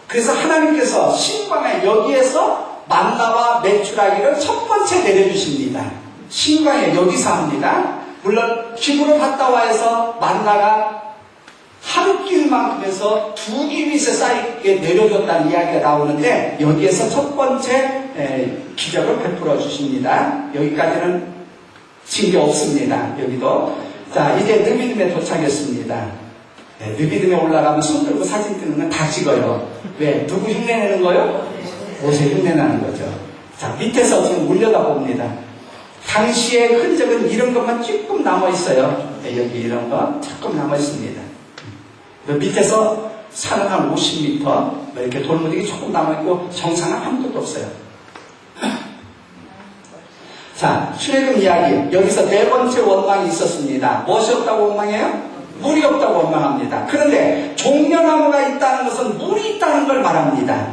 그래서 하나님께서 신광야 여기에서 만나와 메추라기를 첫 번째 내려주십니다. 신광야 여기서 합니다. 물론 기부로 갔다 와서 만나가 하루 길만큼 해서 두 기윗에 쌓이게 내려줬다는 이야기가 나오는데, 여기에서 첫 번째 기적을 베풀어 주십니다. 여기까지는 징계 없습니다. 여기도 자, 이제 느비딤에 도착했습니다. 네, 느비딤에 올라가면 손 들고 사진 찍는 건 다 찍어요. 왜? 누구 흉내내는 거요? 모세 흉내내는 거죠. 자, 밑에서 지금 올려다 봅니다. 당시의 흔적은 이런 것만 조금 남아있어요. 네, 여기 이런 거 조금 남아있습니다. 밑에서 산은 한 50m, 이렇게 돌무더기 조금 남아있고 정상은 아무것도 없어요. 자, 출애굽 이야기. 여기서 네 번째 원망이 있었습니다. 무엇이 없다고 원망해요? 물이 없다고 원망합니다. 그런데 종려나무가 있다는 것은 물이 있다는 걸 말합니다.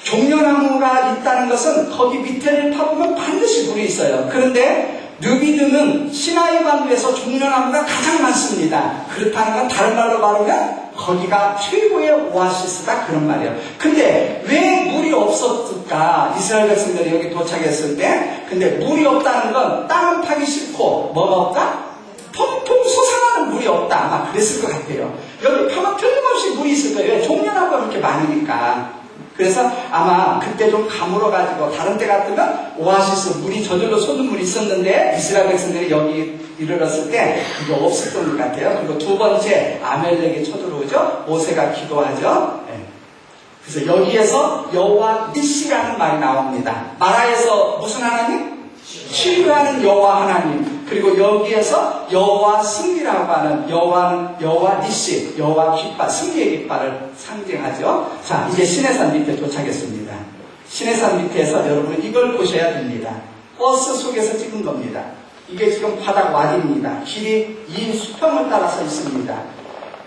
종려나무가 있다는 것은 거기 밑에를 파보면 반드시 물이 있어요. 그런데 느비드는 시나이 반도에서 종려나무가 가장 많습니다. 그렇다는 건 다른 말로 말하면 거기가 최고의 오아시스다 그런 말이에요. 근데 왜 물이 없었을까? 이스라엘 백성들이 여기 도착했을 때 근데 물이 없다는 건 땅은 파기 싫고 뭐가 없다? 펑펑 솟아나는 물이 없다. 아마 그랬을 것 같아요. 여기 파면 틀림없이 물이 있을 거예요. 왜? 종려나무가 그렇게 많으니까. 그래서 아마 그때 좀 가물어가지고 다른 때 같으면 오아시스 물이 저절로 솟는 물이 있었는데 이스라엘 백성들이 여기 이르렀을 때 그게 없었던 것 같아요. 그리고 두 번째 아멜렉이 쳐들어오죠. 모세가 기도하죠. 네. 그래서 여기에서 여호와 니시라는 말이 나옵니다. 마라에서 무슨 하나님? 치유하는 여호와 하나님. 그리고 여기에서 여호와 승리라고 하는 여호와 니시, 여호와 깃발, 승리의 깃발을 상징하죠. 자, 이제 시내산 밑에 도착했습니다. 시내산 밑에서 여러분은 이걸 보셔야 됩니다. 버스 속에서 찍은 겁니다. 이게 지금 바닥 와디입니다. 길이 이 수평을 따라서 있습니다.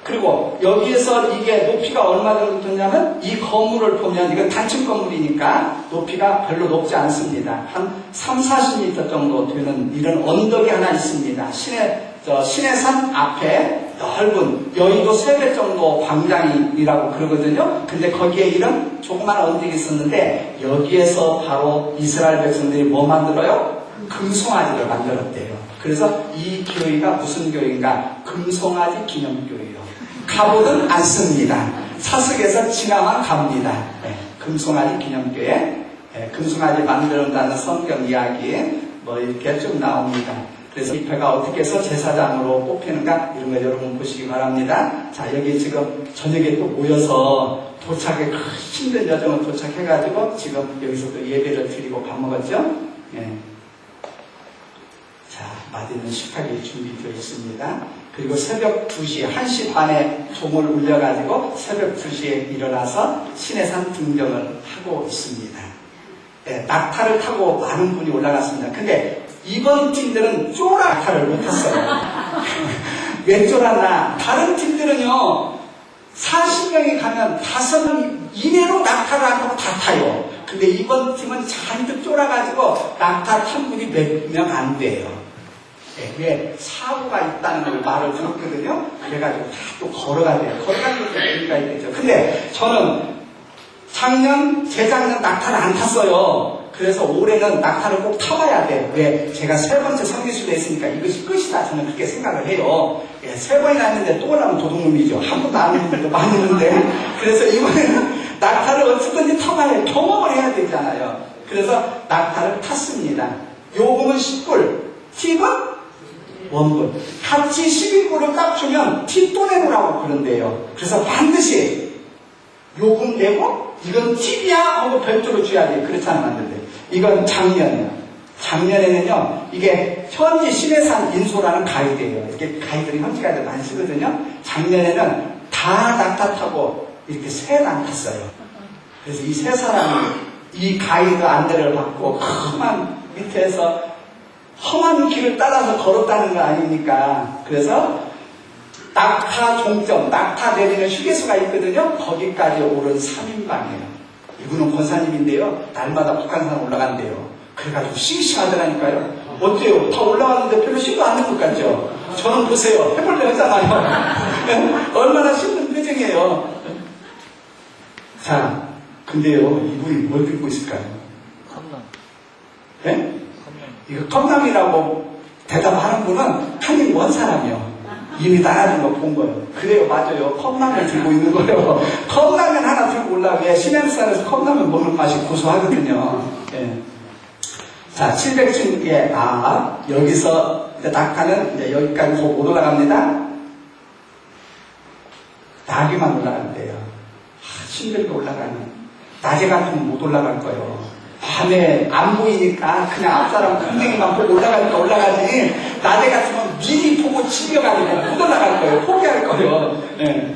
그리고 여기에서 이게 높이가 얼마 정도 되냐면 이 건물을 보면 이건 단층 건물이니까 높이가 별로 높지 않습니다. 한 30-40m 정도 되는 이런 언덕이 하나 있습니다. 시내산 앞에 넓은 여의도 3배 정도 광장이라고 그러거든요. 근데 거기에 이런 조그만 언덕이 있었는데 여기에서 바로 이스라엘 백성들이 뭐 만들어요? 금송아지를 만들었대요. 그래서 이 교회가 무슨 교회인가? 금송아지 기념교회예요. 가보든 않습니다. 사석에서 지나만 갑니다. 네, 금송아지 기념교회, 네, 금송아지 만들었다는 성경 이야기 뭐 이렇게 쭉 나옵니다. 그래서 이 배가 어떻게 해서 제사장으로 뽑히는가 이런 거 여러분 보시기 바랍니다. 자, 여기 지금 저녁에 또 모여서 도착에 힘든 여정을 도착해가지고 지금 여기서 또 예배를 드리고 밥 먹었죠. 네. 자, 마디는 식탁이 준비되어 있습니다. 그리고 새벽 2시, 1시 반에 종을 울려가지고 새벽 2시에 일어나서 시내산 등정을 하고 있습니다. 네, 낙타를 타고 많은 분이 올라갔습니다. 근데 이번 팀들은 낙타를 못 탔어요. 왜 쫄았나? 다른 팀들은요, 40명이 가면 5명 이내로 낙타를 안 타고 다 타요. 근데 이번 팀은 잔뜩 쫄아가지고 낙타 탄 분이 몇 명 안 돼요. 네, 왜 사고가 있다는 걸 말을 들었거든요. 그래가지고 다 또 걸어가야 돼요. 걸어가는 것도 의미가 있겠죠. 근데 저는 재작년 낙타를 안 탔어요. 그래서 올해는 낙타를 꼭 타봐야 돼. 왜? 제가 3번째 성기수도 했으니까 이것이 끝이다. 저는 그렇게 생각을 해요. 예, 3번이나 했는데 또 올라면 도둑놈이죠. 한 번도 안 했는데도 많이 했는데. 그래서 이번에는 낙타를 어떻게든지 타봐야 경험을 해야 되잖아요. 그래서 낙타를 탔습니다. 요금은 10불, 팁은 원불. 같이 12불을 딱 주면 팁 또 내놓으라고 그런대요. 그래서 반드시 요금 내고 이건 팁이야 하고 별도로 줘야 돼. 그렇지 않으면 안 된대. 이건 작년이에요. 작년에는요, 이게 현지 시내산 인소라는 가이드예요. 이렇게 가이드를 현지 가이드 많이 쓰거든요. 작년에는 다 낙타 타고 이렇게 셋 안 탔어요. 그래서 이 세 사람이 이 가이드 안내를 받고 험한 밑에서 험한 길을 따라서 걸었다는 거 아닙니까? 그래서 낙타 종점, 낙타 내리는 휴게소가 있거든요. 거기까지 오른 3인방이에요. 이분은 권사님인데요. 날마다 북한산 올라간대요. 그래가지고 싱싱하더라니까요. 어때요? 다 올라왔는데 별로 힘도 안 든 것 같죠? 저는 보세요. 해볼래 했잖아요. 얼마나 힘든 표정이에요. 자, 근데요, 이분이 뭘 듣고 있을까요? 컵남. 네? 이거 컵남이라고 대답하는 분은 한인 원 사람이요. 이미 나가는 거 본 거예요. 그래요, 맞아요. 컵라면 들고 있는 거예요. 컵라면 하나 들고 올라오게 신행산에서 컵라면 먹는 맛이 고소하거든요. 예. 자, 700층에, 여기서, 이제 낙하는 이제 여기까지 못 올라갑니다. 낙이만 올라간대요. 700에 올라가는. 낮에 같으면 못 올라갈 거예요. 밤에 안 보이니까 그냥 앞사람 궁뎅이만 보고 올라가니까 올라가지, 낮에 같으면 미리 보고 치려가지고 못 올라갈 거예요. 포기할 거예요. 예.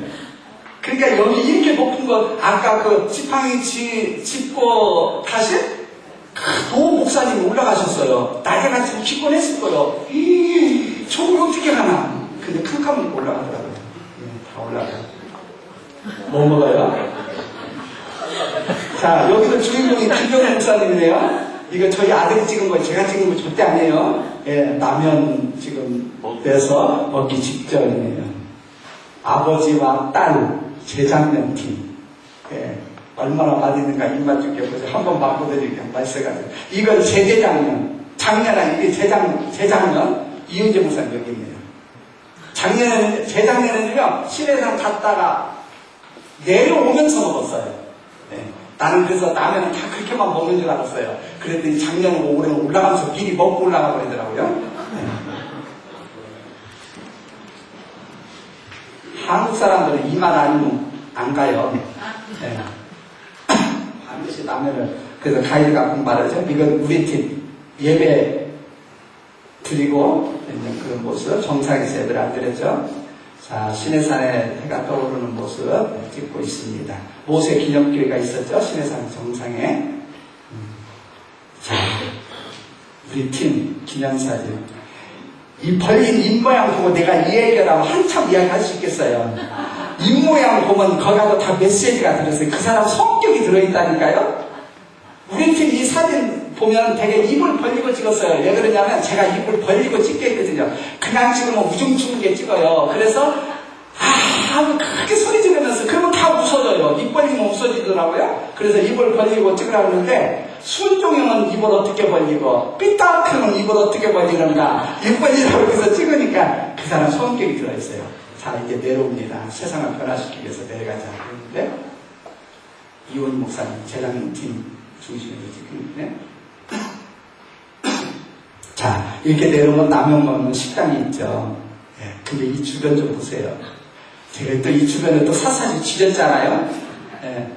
그러니까 여기 이렇게 높은 거, 아까 그 지팡이 짚고 타신 노 목사님이 올라가셨어요. 낮에 같으면 기권했을 거예요. 저걸 어떻게 가나. 근데 캄캄 먹고 올라가더라고요. 예, 다 올라가요. 뭐 먹어요? 자, 여기서 주인공이 김경훈 목사님이네요. 이거 저희 아들이 찍은 거, 제가 찍은 거 절대 아니에요. 예, 라면 지금 내서 먹기 직전이에요. 아버지와 딸 재작년 팀. 예, 얼마나 맛있는가 입맛 죽여보세요. 한번 맛보드릴게요. 맛있어가지고. 이건 재작년. 작년에 이게 재작년. 이은재 목사님 여기 있네요. 재작년에는요, 시내산 갔다가 내려오면서 먹었어요. 예. 나는 그래서 라면은 다 그렇게만 먹는 줄 알았어요. 그랬더니 작년으로 올해는 올라가면서 미리 먹고 올라가 버리더라고요. 네. 한국 사람들은 이 말 아니면 안 가요. 네. 반드시 라면을. 그래서 가이드가 꼭 말하죠. 이건 우리 팀 예배 드리고 있는 그런 모습, 정상에서 예배를 안 드렸죠. 자, 시내산에 해가 떠오르는 모습 찍고 있습니다. 모세 기념교회가 있었죠. 시내산 정상에. 자, 우리 팀 기념사진. 이 벌린 입모양 보고 내가 이 얘기를 하면 한참 이야기할 수 있겠어요. 입모양 보면 거기도 다 메시지가 들었어요. 그 사람 성격이 들어있다니까요. 우리 팀 이 사진 보면 되게 입을 벌리고 찍었어요. 왜 그러냐면 제가 입을 벌리고 찍게 했거든요. 그냥 찍으면 우중충하게 찍어요. 그래서 하고 크게 소리 지르면서 그러면 다 웃어져요. 입 벌리면 웃어지더라고요. 그래서 입을 벌리고 찍으라고 하는데 순종형은 입을 어떻게 벌리고 삐딱하면 입을 어떻게 벌리는가 입 벌리라고 해서 찍으니까 그 사람 성격이 들어있어요. 자, 이제 내려옵니다. 세상을 변화시키기 위해서 내려가자 그랬는데 이원 목사님 재작년 팀 중심으로 찍는데 자, 이렇게 내려오면 라면 먹는 식당이 있죠. 예, 근데 이 주변 좀 보세요. 제가 또 이 주변에 또 사사지 지렸잖아요. 예,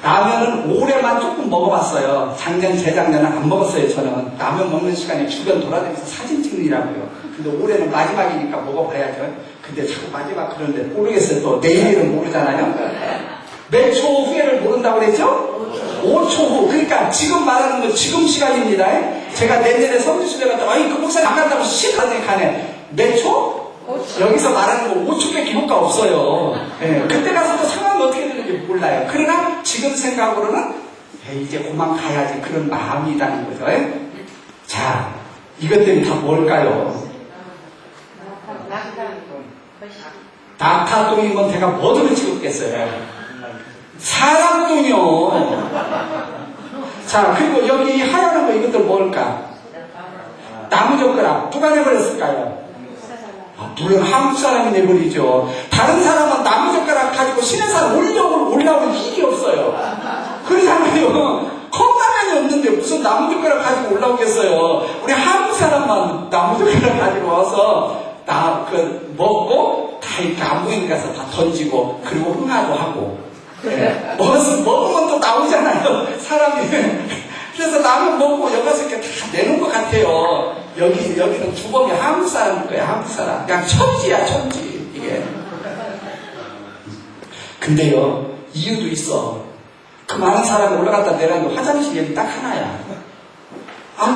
라면은 올해만 조금 먹어봤어요. 작년, 재작년은 안 먹었어요. 저는 라면 먹는 시간에 주변 돌아다니면서 사진 찍느라고요. 근데 올해는 마지막이니까 먹어봐야죠. 근데 자꾸 마지막 그런데 모르겠어요. 또 내일은 모르잖아요. 몇 초 후에를 모른다고 그랬죠? 5초 후. 그러니까 지금 말하는 건 지금 시간입니다. 제가 내년에 성지순례 갔다 아니 그 목사님 안 간다고 시간에 가네. 몇 초? 5초. 여기서 말하는 거 5초밖에 효과 없어요. 네. 그때 가서 또 상황이 어떻게 되는지 몰라요. 그러나 지금 생각으로는 이제 그만 가야지 그런 마음이 있다는 거죠. 자, 이것들이 다 뭘까요? 낙타똥인 건 제가 뭐든 찍었겠어요. 사람똥이요. 자, 그리고 여기 하얀 거 이것들 뭘까? 나무젓가락. 누가 내버렸을까요? 물론 한국 사람이 내버리죠. 다른 사람은 나무젓가락 가지고 시내산 올라올 일이 없어요. 그러잖아요. 컵라면이 없는데 무슨 나무젓가락 가지고 올라오겠어요. 우리 한국 사람만 나무젓가락 가지고 와서 먹고 다 이렇게 안 보이는 데서 다 던지고 그리고 흥하고 하고 네. 먹으면 또 나오잖아요. 사람이. 그래서 라면 먹고 여기 가서 이렇게 다 내놓은 것 같아요. 여기는 주범이 한국 사람일 거예요. 한국 사람. 그냥 천지야, 천지. 이게. 근데요, 이유도 있어. 그 많은 사람이 올라갔다 내려가는데 화장실 여기 딱 하나야.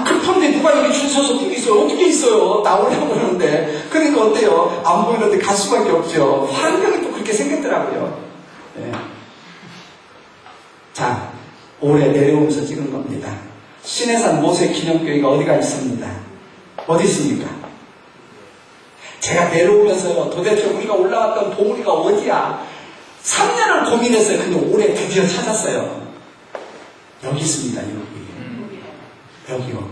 급한데 누가 여기 줄 서서 뛰고 있어요. 어떻게 있어요? 나오려고 그러는데. 그러니까 어때요? 안 보이는데 갈 수밖에 없죠. 환경이 또 그렇게 생겼더라고요. 네. 자, 올해 내려오면서 찍은 겁니다. 시내산 모세 기념교회가 어디가 있습니다. 어디 있습니까? 제가 내려오면서요, 도대체 우리가 올라왔던 봉우리가 어디야? 3년을 고민했어요. 근데 올해 드디어 찾았어요. 여기 있습니다, 여기요.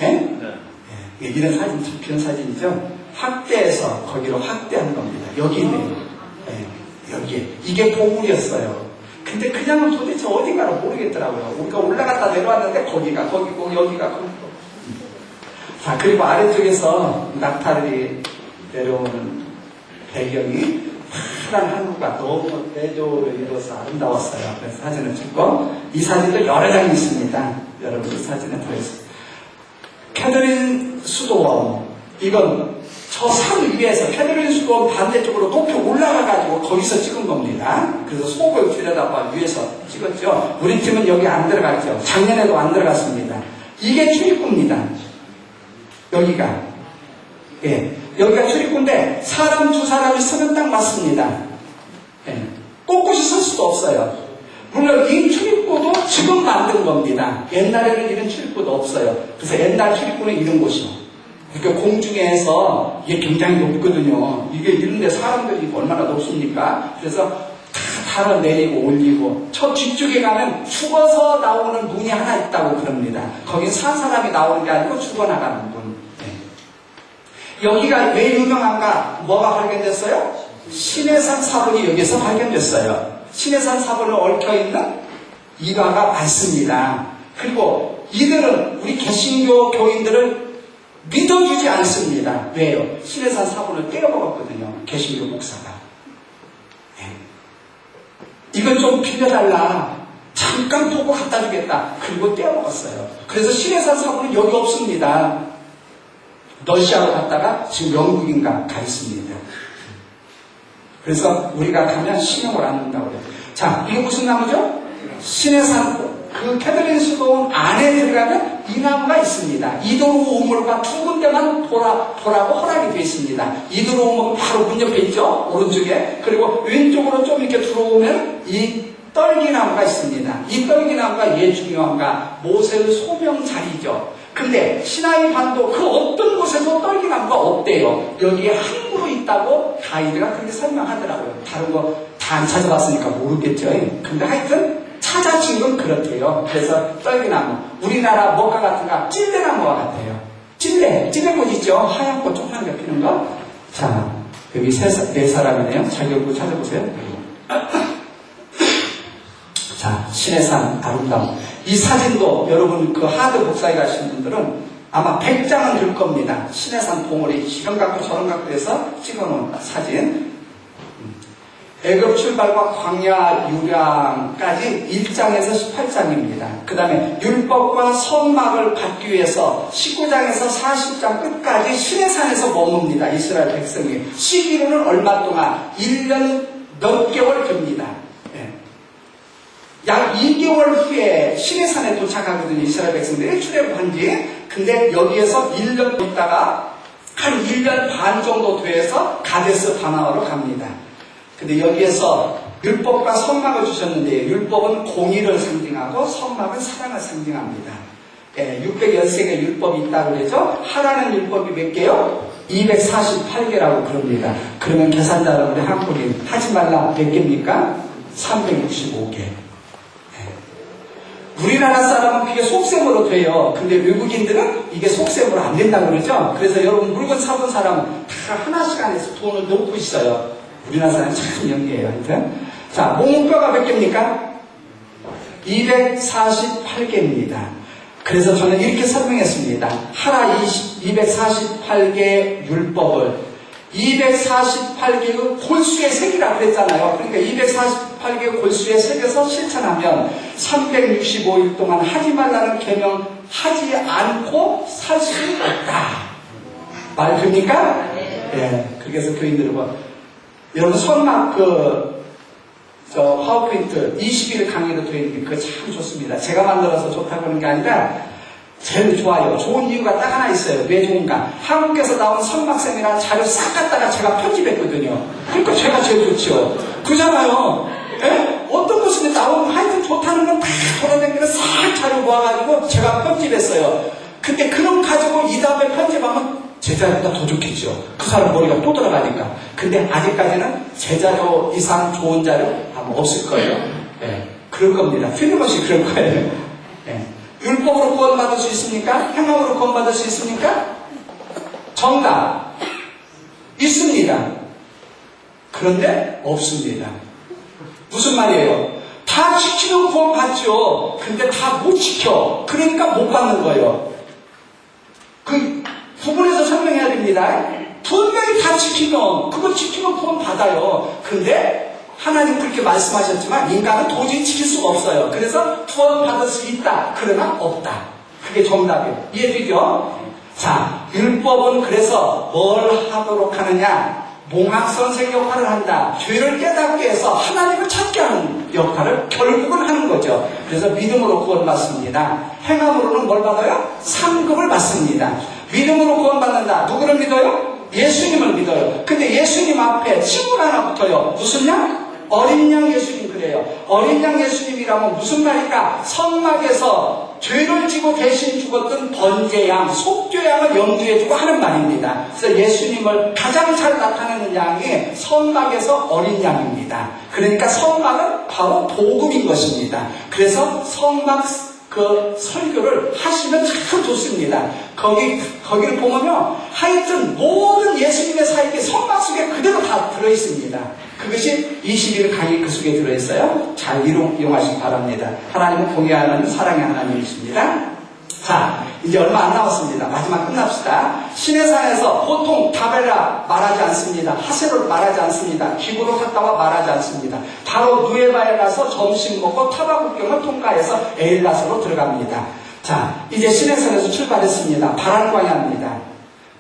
예? 네. 이런 사진, 이런 사진이죠? 확대해서 거기로 확대한 겁니다. 여기 있네요. 네. 여기에. 이게 봉우리였어요. 근데 그냥은 도대체 어딘가를 모르겠더라고요. 우리가 올라갔다 내려왔는데 거기가 거기고 여기가 거기고 자, 그리고 아래쪽에서 낙타들이 내려오는 배경이 파란 하늘과 너무 내조를 이뤄서 아름다웠어요. 그래서 사진을 찍고, 이 사진도 여러 장이 있습니다. 여러분들 사진에 들어있습니다. 캐더린 수도원, 이건 저 산 위에서 캐더린 수도원 반대쪽으로 높이 올라가가지고 거기서 찍은 겁니다. 그래서 속을 들여다봐 위에서 찍었죠. 우리 팀은 여기 안 들어갔죠. 작년에도 안 들어갔습니다. 이게 출입구입니다. 여기가. 예. 여기가 출입구인데 사람 두 사람이 서면 딱 맞습니다. 예. 꼿꼿이 설 수도 없어요. 물론 이 출입구도 지금 만든 겁니다. 옛날에는 이런 출입구도 없어요. 그래서 옛날 출입구는 이런 곳이요. 그러니까 공중에서 이게 굉장히 높거든요. 이게 이런데 사람들이 얼마나 높습니까? 그래서 다 달아 내리고 올리고, 저 뒤쪽에 가면 죽어서 나오는 문이 하나 있다고 그럽니다. 거긴 산 사람이 나오는 게 아니고 죽어나가는 문. 여기가 왜 유명한가? 뭐가 발견됐어요? 신해산 사본이 여기서 발견됐어요. 신해산 사본에 얽혀있는 일화가 많습니다. 그리고 이들은 우리 개신교 교인들을 믿어주지 않습니다. 왜요? 신해산 사본을 떼어먹었거든요. 개신교 목사가. 네. 이건 좀 빌려달라. 잠깐 보고 갖다 주겠다. 그리고 떼어먹었어요. 그래서 신해산 사본은 여기 없습니다. 러시아로 갔다가 지금 영국인가 가 있습니다. 그래서 우리가 가면 신용을 안 한다고 그래요. 자, 이게 무슨 나무죠? 신해산, 그 캐더린 수도원 안에 들어가면 이 나무가 있습니다. 이도로 우물과 두 군데만 돌라고 허락이 되어 있습니다. 이도로 우물은 바로 문 옆에 있죠? 오른쪽에. 그리고 왼쪽으로 좀 이렇게 들어오면 이 떨기나무가 있습니다. 이 떨기나무가 왜 중요한가? 모세의 소명 자리죠. 근데 시나이 반도 그 어떤 곳에도 떨기나무가 없대요. 여기에 항구로 있다고 가이드가 그렇게 설명하더라고요. 다른 거 다 안 찾아봤으니까 모르겠죠. 근데 하여튼 찾아진 건 그렇대요. 그래서 떨기나무, 우리나라 뭐가 같은가? 찔레나무와 같아요. 찔레꽃 있죠? 하얀 꽃 조그맣게 피는 거. 자, 여기 네 사람이네요. 자기 얼굴 찾아보세요. 자, 신해산 아름다움. 이 사진도 여러분 그 하드 복사에 가신 분들은 아마 100장은 될 겁니다. 신해산 봉우리 이런 갖고 저런 갖고 해서 찍어놓은 사진. 애굽 출발과 광야 유랑까지 1장에서 18장입니다. 그 다음에 율법과 성막을 받기 위해서 19장에서 40장 끝까지 신해산에서 머뭅니다. 이스라엘 백성이. 시기로는 얼마 동안 1년 몇 개월 됩니다. 약 2개월 후에 신해산에 도착하거든요. 이스라엘 백성들이 출애굽한 지. 근데 여기에서 1년 있다가 한 1년 반 정도 돼서 가데스 바나바로 갑니다. 근데 여기에서 율법과 성막을 주셨는데, 율법은 공의를 상징하고 성막은 사랑을 상징합니다. 600연세의 율법이 있다고 그러죠. 하라는 율법이 몇 개요? 248개라고 그럽니다. 그러면 계산자 여러분의 한국인 하지 말라 몇 개입니까? 365개. 우리나라 사람은 그게 속셈으로 돼요. 근데 외국인들은 이게 속셈으로 안 된다고 그러죠. 그래서 여러분 물건 사본 사람은 다 하나씩 안에서 돈을 놓고 있어요. 우리나라 사람은 참 영리해요. 하여튼. 자, 목뼈가 몇 개입니까? 248개입니다. 그래서 저는 이렇게 설명했습니다. 하라 248개 율법을 248개의 골수에 새기라고 그랬잖아요. 그러니까 248개의 골수에 새겨서 실천하면 365일 동안 하지 말라는 계명 하지 않고 살 수 없다. 말 됩니까? 네. 그래서 교인들은 여러분 성막 파워포인트 20일 강의로 되어 있는 게 그거 참 좋습니다. 제가 만들어서 좋다고 하는 게 아니라 제일 좋아요. 좋은 이유가 딱 하나 있어요. 왜 좋은가? 한국에서 나온 성막쌤이랑 자료 싹 갖다가 제가 편집했거든요. 그러니까 제가 제일 좋죠. 그잖아요. 예? 어떤 곳인데 나오면 하여튼 좋다는 건 다 돌아다니면서 싹 자료 모아가지고 제가 편집했어요. 근데 그런 가지고 이 다음에 편집하면 제 자료보다 더 좋겠죠. 그 사람 머리가 또 들어가니까. 근데 아직까지는 제 자료 이상 좋은 자료 아마 없을 거예요. 예. 그럴 겁니다. 틀림없이 그럴 거예요. 예. 율법으로 구원받을 수 있습니까? 행함으로 구원받을 수 있습니까? 정답. 있습니다. 그런데 없습니다. 무슨 말이에요? 다 지키면 구원받죠. 근데 다 못 지켜. 그러니까 못 받는 거예요. 구분해서 설명해야 됩니다. 분명히 다 지키면, 그거 지키면 구원 받아요. 근데 하나님 그렇게 말씀하셨지만 인간은 도저히 지킬 수가 없어요. 그래서 구원 받을 수 있다. 그러나 없다. 그게 정답이에요. 이해되죠? 자, 율법은 그래서 뭘 하도록 하느냐? 몽학선생 역할을 한다. 죄를 깨닫게 해서 하나님을 찾게 하는 역할을 결국은 하는 거죠. 그래서 믿음으로 구원받습니다. 행함으로는 뭘 받아요? 상급을 받습니다. 믿음으로 구원받는다. 누구를 믿어요? 예수님을 믿어요. 근데 예수님 앞에 친구 하나 붙어요. 무슨 양? 어린 양 예수님 그래요. 어린 양 예수님이라면 무슨 말일까? 성막에서 죄를 지고 대신 죽었던 번제양, 속죄양을 염두에 두고 하는 말입니다. 그래서 예수님을 가장 잘 나타내는 양이 성막에서 어린 양입니다. 그러니까 성막은 바로 복음인 것입니다. 그래서 성막 그 설교를 하시면 참 좋습니다. 거기를 보면요. 하여튼 모든 예수님의 사역이 성막 속에 그대로 다 들어있습니다. 그것이 21 강의 그 속에 들어있어요. 잘 이용하시기 바랍니다. 하나님은 공의하는 사랑의 하나님이십니다. 자, 이제 얼마 안 남았습니다. 마지막 끝납시다. 시내산에서 보통 다벨라 말하지 않습니다. 하세로를 말하지 않습니다. 기부로 갔다와 말하지 않습니다. 바로 누에바에 가서 점심 먹고 타바국경을 통과해서 에일라스로 들어갑니다. 자, 이제 시내산에서 출발했습니다. 바람광야입니다.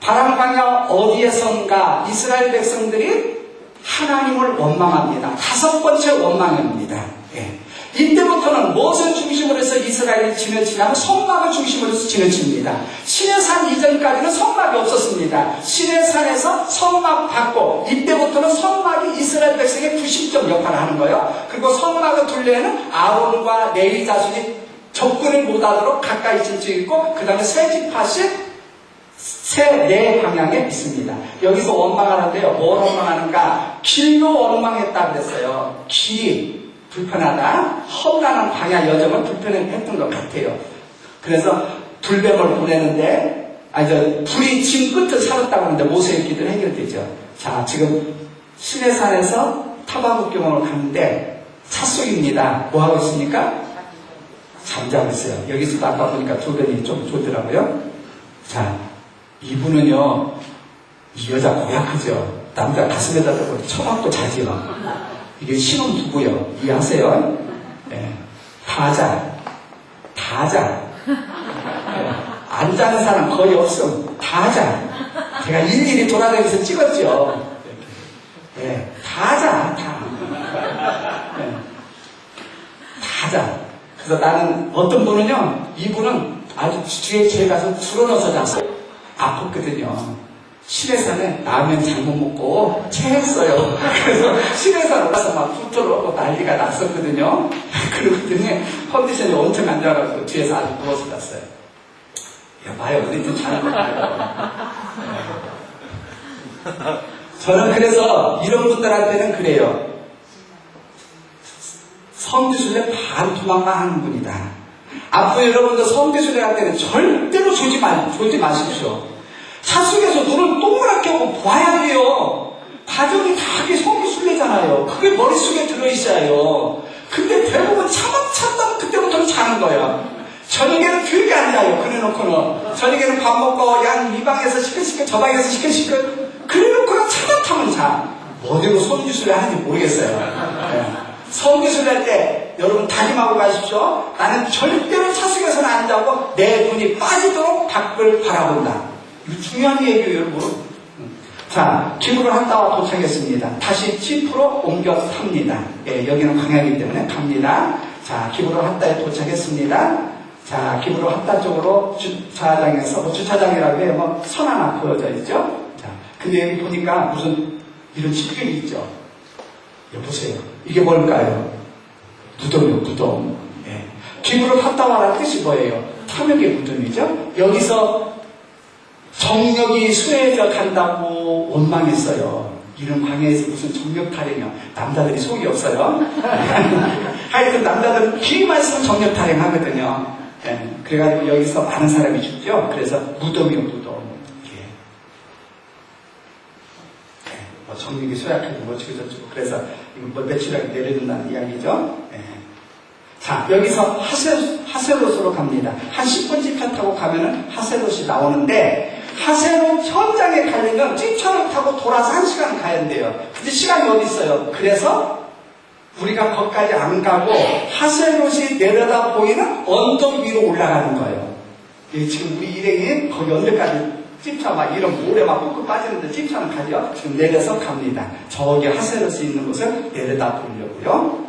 바람광야 어디에선가 이스라엘 백성들이 하나님을 원망합니다. 5번째 원망입니다. 예. 이때부터는 무엇을 중심으로 해서 이스라엘이 지내치냐면 성막을 중심으로 해서 지내칩니다. 시내산 이전까지는 성막이 없었습니다. 시내산에서 성막 받고 이때부터는 성막이 이스라엘 백성의 구심점 역할을 하는 거예요. 그리고 성막의 둘레에는 아론과 레위 자손이 접근을 못하도록 가까이 진쳐 있고 그 다음에 세 지파씩 네 방향에 있습니다. 여기서 원망하는데요. 뭘 원망하는가? 길로 원망했다 그랬어요. 길이 불편하다. 험난한 방향 여정을 불편했던 것 같아요. 그래서 불뱀을 보내는데 불이 진 끝을 살았다고 하는데 모세의 기도는 해결되죠. 자, 지금 시내산에서 타바국경으로 가는데 찻속입니다. 뭐하고 있습니까? 잠자고 있어요. 여기서도 아까 보니까 조변이 좀 좋더라고요. 자, 이분은요, 이 여자 고약하죠. 남자 가슴에다 대고 처맞고 자지요. 이게 신혼 부부요. 이해하세요? 네. 다자. 네. 안 자는 사람 거의 없음. 다자. 제가 일일이 돌아다니면서 찍었죠. 네. 다자. 네. 다자. 그래서 나는 어떤 분은요, 이분은 아주 뒤에 제에 가서 불어넣어서 잤어요. 아팠거든요. 시내산에 라면 잘못 먹고 체했어요. 그래서 시내산 올라서 막 훑어놓고 난리가 났었거든요. 그러더니 컨디션이 엄청 안 좋아가지고 뒤에서 아주 누워서 잤어요. 야, 봐요. 우리 좀 잘한 거 봐요. 저는 그래서 이런 분들한테는 그래요. 성지순례 바로 도망가는 분이다. 앞으로 여러분들 성지순례 할 때는 절대로 조지 마십시오. 찻속에서 눈을 동그랗게 하고 봐야 돼요. 과정이 다 그게 성지순례잖아요. 그게 머릿속에 들어있어요. 근데 대부분 차다면 그때부터는 자는 거야. 저녁에는 교육이 안 자요. 그래놓고는 저녁에는 밥 먹고 이 방에서 시끌시끌 저 방에서 시끌시끌 그래놓고는 차다면 자. 어디로 성지순례 하는지 모르겠어요. 네. 성지순례 할 때 여러분 다짐하고 가십시오. 나는 절대로 찻속에서는 안 자고 내 눈이 빠지도록 밖을 바라본다. 이거 중요한 얘기예요, 여러분. 자, 기부를 한다와 도착했습니다. 다시 치프로 옮겨 탑니다. 예, 여기는 광야이기 때문에 갑니다. 자, 기부를 한다에 도착했습니다. 자, 기부를 한다 쪽으로 주차장에서, 주차장이라고 해요. 뭐, 선 하나 그어져 있죠? 자, 근데 여기 보니까 무슨 이런 지표이 있죠? 여보세요. 이게 뭘까요? 무덤이요, 무덤. 예. 기부를 탔다와라는 뜻이 뭐예요? 탐욕의 무덤이죠? 여기서 정력이 수해져 간다고 원망했어요. 이런 광야에서 무슨 정력 타령이요. 남자들이 속이 없어요. 하여튼 남자들은 귀만 있으면 정력 타령 하거든요. 예. 그래가지고 여기서 많은 사람이 죽죠. 그래서 무덤이요, 무덤. 정력이 쇠약하고 뭐 어쩌고저쩌고 그래서 이거 뭐 며칠하게 내려준다는 이야기죠. 예. 자, 여기서 하셀롯으로 갑니다. 한 10분 지표 타고 가면은 하셀롯이 나오는데 하세로 현장에 가려면 찝차를 타고 돌아서 1시간 가야 된대요. 근데 시간이 어디 있어요? 그래서 우리가 거기까지 안 가고 하세롯이 내려다 보이는 언덕 위로 올라가는 거예요. 지금 우리 일행이 거기 언덕까지 찝차 막 이런 모래 막 푹푹 빠지는데 찝차는 가죠. 지금 내려서 갑니다. 저기 하세롯이 있는 곳을 내려다 보려고요.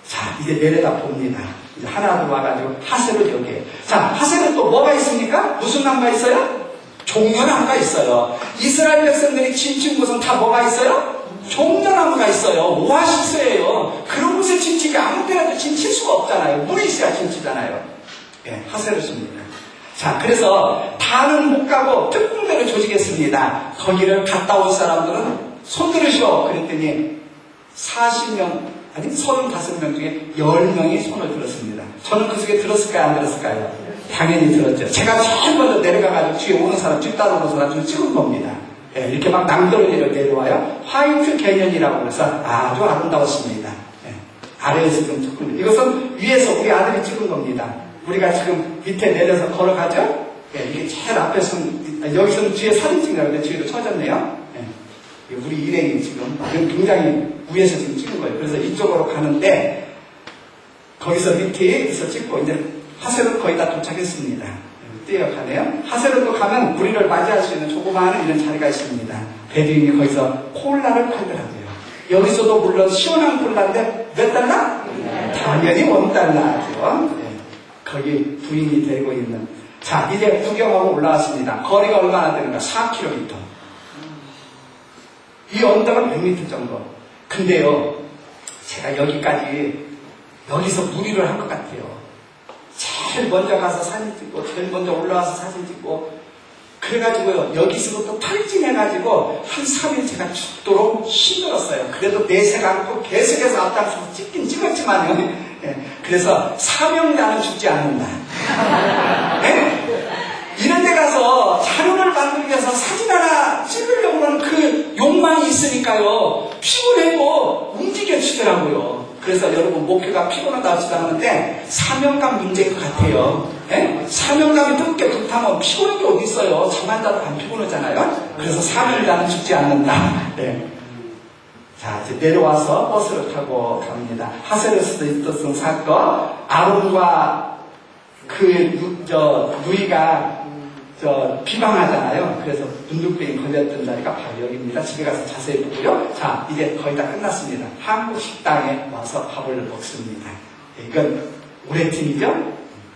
자, 이제 내려다 봅니다. 이제 하나 들어와가지고 하세롯 여기에. 자, 하세롯 또 뭐가 있습니까? 무슨 나무가 있어요? 종려나무가 있어요. 이스라엘 백성들이 진친 곳은 다 뭐가 있어요? 종려나무가 있어요. 오아시스예요. 그런 곳에 진치기 아무 때라도 진칠 수가 없잖아요. 물이 있어야 진치잖아요. 예, 하세롯입니다. 자, 그래서 다는 못 가고 특공대를 조직했습니다. 거기를 갔다 온 사람들은 손 들으시오. 그랬더니 40명, 아니 35명 중에 10명이 손을 들었습니다. 저는 그 속에 들었을까요? 안 들었을까요? 당연히 들었죠. 제가 제일 먼저 내려가가지고 뒤에 오는 사람, 뒤따라오는 사람 좀 찍은 겁니다. 예, 이렇게 막 낭떠러지로 내려와요. 화이트 캐년이라고 해서 아주 아름다웠습니다. 예, 아래에서 좀 찍은, 이것은 위에서 우리 아들이 찍은 겁니다. 우리가 지금 밑에 내려서 걸어가죠? 예, 이게 제일 앞에서는, 여기서는 뒤에 사진 찍느라고 뒤에도 쳐졌네요. 예, 우리 일행이 지금 굉장히 위에서 지금 찍은 거예요. 그래서 이쪽으로 가는데, 거기서 밑에서 찍고, 이제 하세롯 거의 다 도착했습니다. 뛰어가네요. 하세롯도 가면 우리를 맞이할 수 있는 조그마한 이런 자리가 있습니다. 베두인이 거기서 콜라를 팔더라고요. 여기서도 물론 시원한 콜라인데 몇 달러? 당연히 $1죠. 네. 거기 부인이 되고 있는. 자, 이제 구경하고 올라왔습니다. 거리가 얼마나 되는가? 4km. 이 언덕은 100m 정도. 근데요, 제가 여기서 무리를 한 것 같아요. 제일 먼저 가서 사진 찍고, 제일 먼저 올라와서 사진 찍고, 그래가지고요, 여기서부터 탈진해가지고, 한 3일 제가 죽도록 힘들었어요. 그래도 내색 않고 계속해서 앞장서서 찍긴 찍었지만요. 예, 그래서 사명자는 죽지 않는다. 네? 이런 데 가서 자료를 만들기 위해서 사진 하나 찍으려고 하는 그 욕망이 있으니까요, 피곤해도 움직여지더라고요. 그래서 여러분 목표가 피곤하다 하시다는데 사명감 문제인 것 같아요. 예? 사명감이 뜨겁게 불타면 피곤한 게 어디 있어요? 잠안 자도 안 피곤하잖아요. 그래서 사명자는 죽지 않는다. 예. 자, 이제 내려와서 버스를 타고 갑니다. 하세롯에서 있었던 사건, 아론과 누이가 비방하잖아요. 그래서 문둥병이 걸렸던 자리가 바로 여기입니다. 집에 가서 자세히 보고요. 자, 이제 거의 다 끝났습니다. 한국 식당에 와서 밥을 먹습니다. 이건 올해 팀이죠?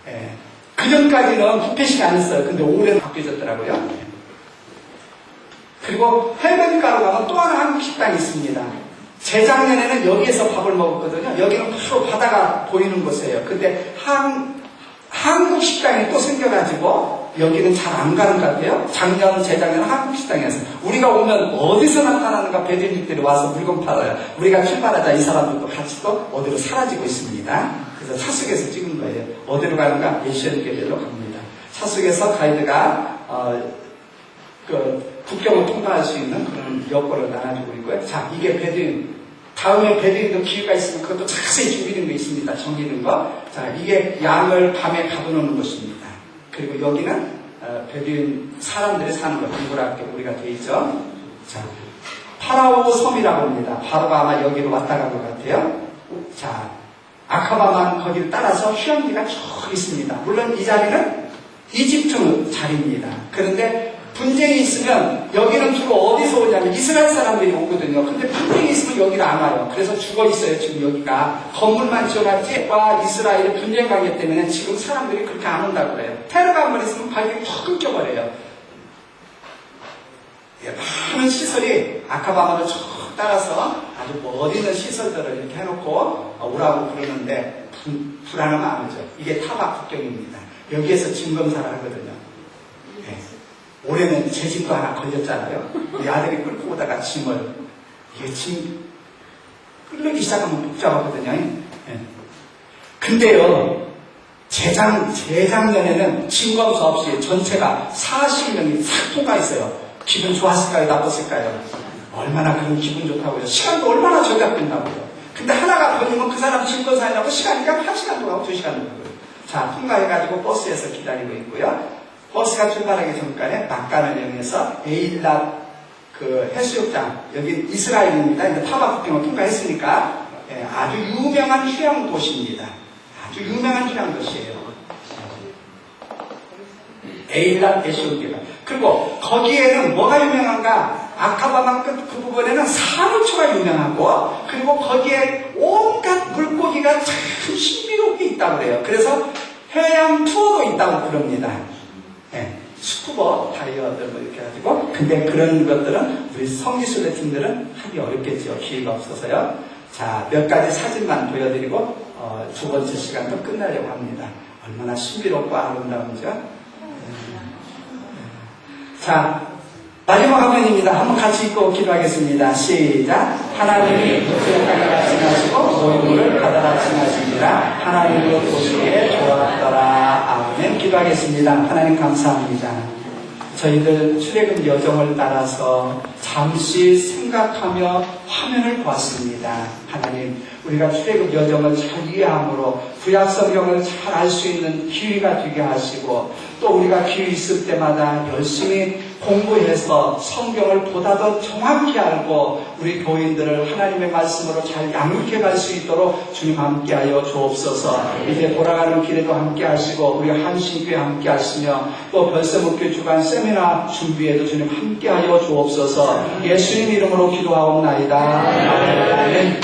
예. 그전까지는 뷔페식 안 했어요. 근데 올해는 바뀌어졌더라고요. 그리고 해변가로 가면 또 하나 한국 식당이 있습니다. 재작년에는 여기에서 밥을 먹었거든요. 여기는 바로 바다가 보이는 곳이에요. 근데 한국 식당이 또 생겨가지고 여기는 잘 안 가는 것 같아요. 재작년 한국 식당이었어요. 우리가 오면 어디서 나타나는가 배드민들이 와서 물건 팔아요. 우리가 출발하자 이 사람들도 같이 또 어디로 사라지고 있습니다. 그래서 차속에서 찍은 거예요. 어디로 가는가? 예시연계별로 갑니다. 차속에서 가이드가 국경을 통과할 수 있는 그런 여권을 나눠주고 있고요. 자, 이게 배드민. 다음에 배드민도 기회가 있으면 그것도 자세히 준비된 거 있습니다. 정리된 거. 자, 이게 양을 밤에 가둬놓는 것입니다. 그리고 여기는 배드민 사람들이 사는 거, 동그랗게 우리가 돼 있죠. 자, 파라오 섬이라고 합니다. 바로가 아마 여기로 왔다 간 것 같아요. 자, 아카바만 거기를 따라서 휴양지가 쭉 있습니다. 물론 이 자리는 이집트 자리입니다. 그런데 분쟁이 있으면 여기는 주로 어디서 오냐면 이스라엘 사람들이 오거든요. 근데 분쟁이 있으면 여기를 안 와요. 그래서 죽어 있어요. 지금 여기가 건물만 지어놨지 와 이스라엘의 분쟁 관계 때문에 지금 사람들이 그렇게 안 온다고 그래요. 테러가 한 번 있으면 발길이 턱 끊겨버려요. 많은 시설이 아카바마를 쭉 따라서 아주 멀리 있는 시설들을 이렇게 해놓고 오라고 그러는데 불안하면 안 오죠. 이게 타박 국경입니다. 여기에서 짐검사를 하거든요. 네. 올해는 제 집도 하나 걸렸잖아요. 우리 아들이 끌고 오다가 짐을, 이게 짐, 끌기 시작하면 복잡하거든요. 네. 근데요, 재작년에는 짐검사 없이 전체가 40명이 싹 통과했어요. 기분 좋았을까요? 나빴을까요? 얼마나 그런 기분 좋다고요. 시간도 얼마나 절약된다고요. 근데 하나가 걸리면 그 사람 짐검사하려고 시간이 1시간도 가고 2시간도 가고요. 자, 통과해가지고 버스에서 기다리고 있고요. 버스가 출발하기 전까지 막간을 이용해서 에일랏 그 해수욕장, 여기 이스라엘입니다. 이제 타바국경을 통과했으니까 아주 유명한 휴양 도시입니다. 아주 유명한 휴양 도시예요. 에일랏 해수욕장. 그리고 거기에는 뭐가 유명한가? 아카바만 그 부분에는 산호초가 유명하고, 그리고 거기에 온갖 물고기가 참 신비롭게 있다고 그래요. 그래서 해양 투어도 있다고 그럽니다. 스쿠버 다이어들 뭐 이렇게 가지고. 근데 그런 것들은 우리 성기술래 팀들은 하기 어렵겠죠. 기회가 없어서요. 자, 몇 가지 사진만 보여드리고 두 번째 시간도 끝나려고 합니다. 얼마나 신비롭고 아름다운지요. 자, 마지막 화면입니다. 한번 같이 읽고 기도하겠습니다. 시작. 하나님이 도시를 칭하시고 모임을 가다라 칭하십니다. 하나님으로 도시에 좋았더라. 아멘. 기도하겠습니다. 하나님 감사합니다. 저희들 출애굽 여정을 따라서 잠시 생각하며 화면을 보았습니다. 하나님, 우리가 출애굽 여정을 잘 이해함으로 구약 성경을 잘 알 수 있는 기회가 되게 하시고, 또 우리가 기회 있을 때마다 열심히 공부해서 성경을 보다 더 정확히 알고 우리 교인들을 하나님의 말씀으로 잘 양육해 갈 수 있도록 주님 함께하여 주옵소서. 이제 돌아가는 길에도 함께 하시고 우리 한신교회 함께 하시며 또 별세목교 주간 세미나 준비에도 주님 함께하여 주옵소서. 예수님 이름으로 기도하옵나이다. 아멘.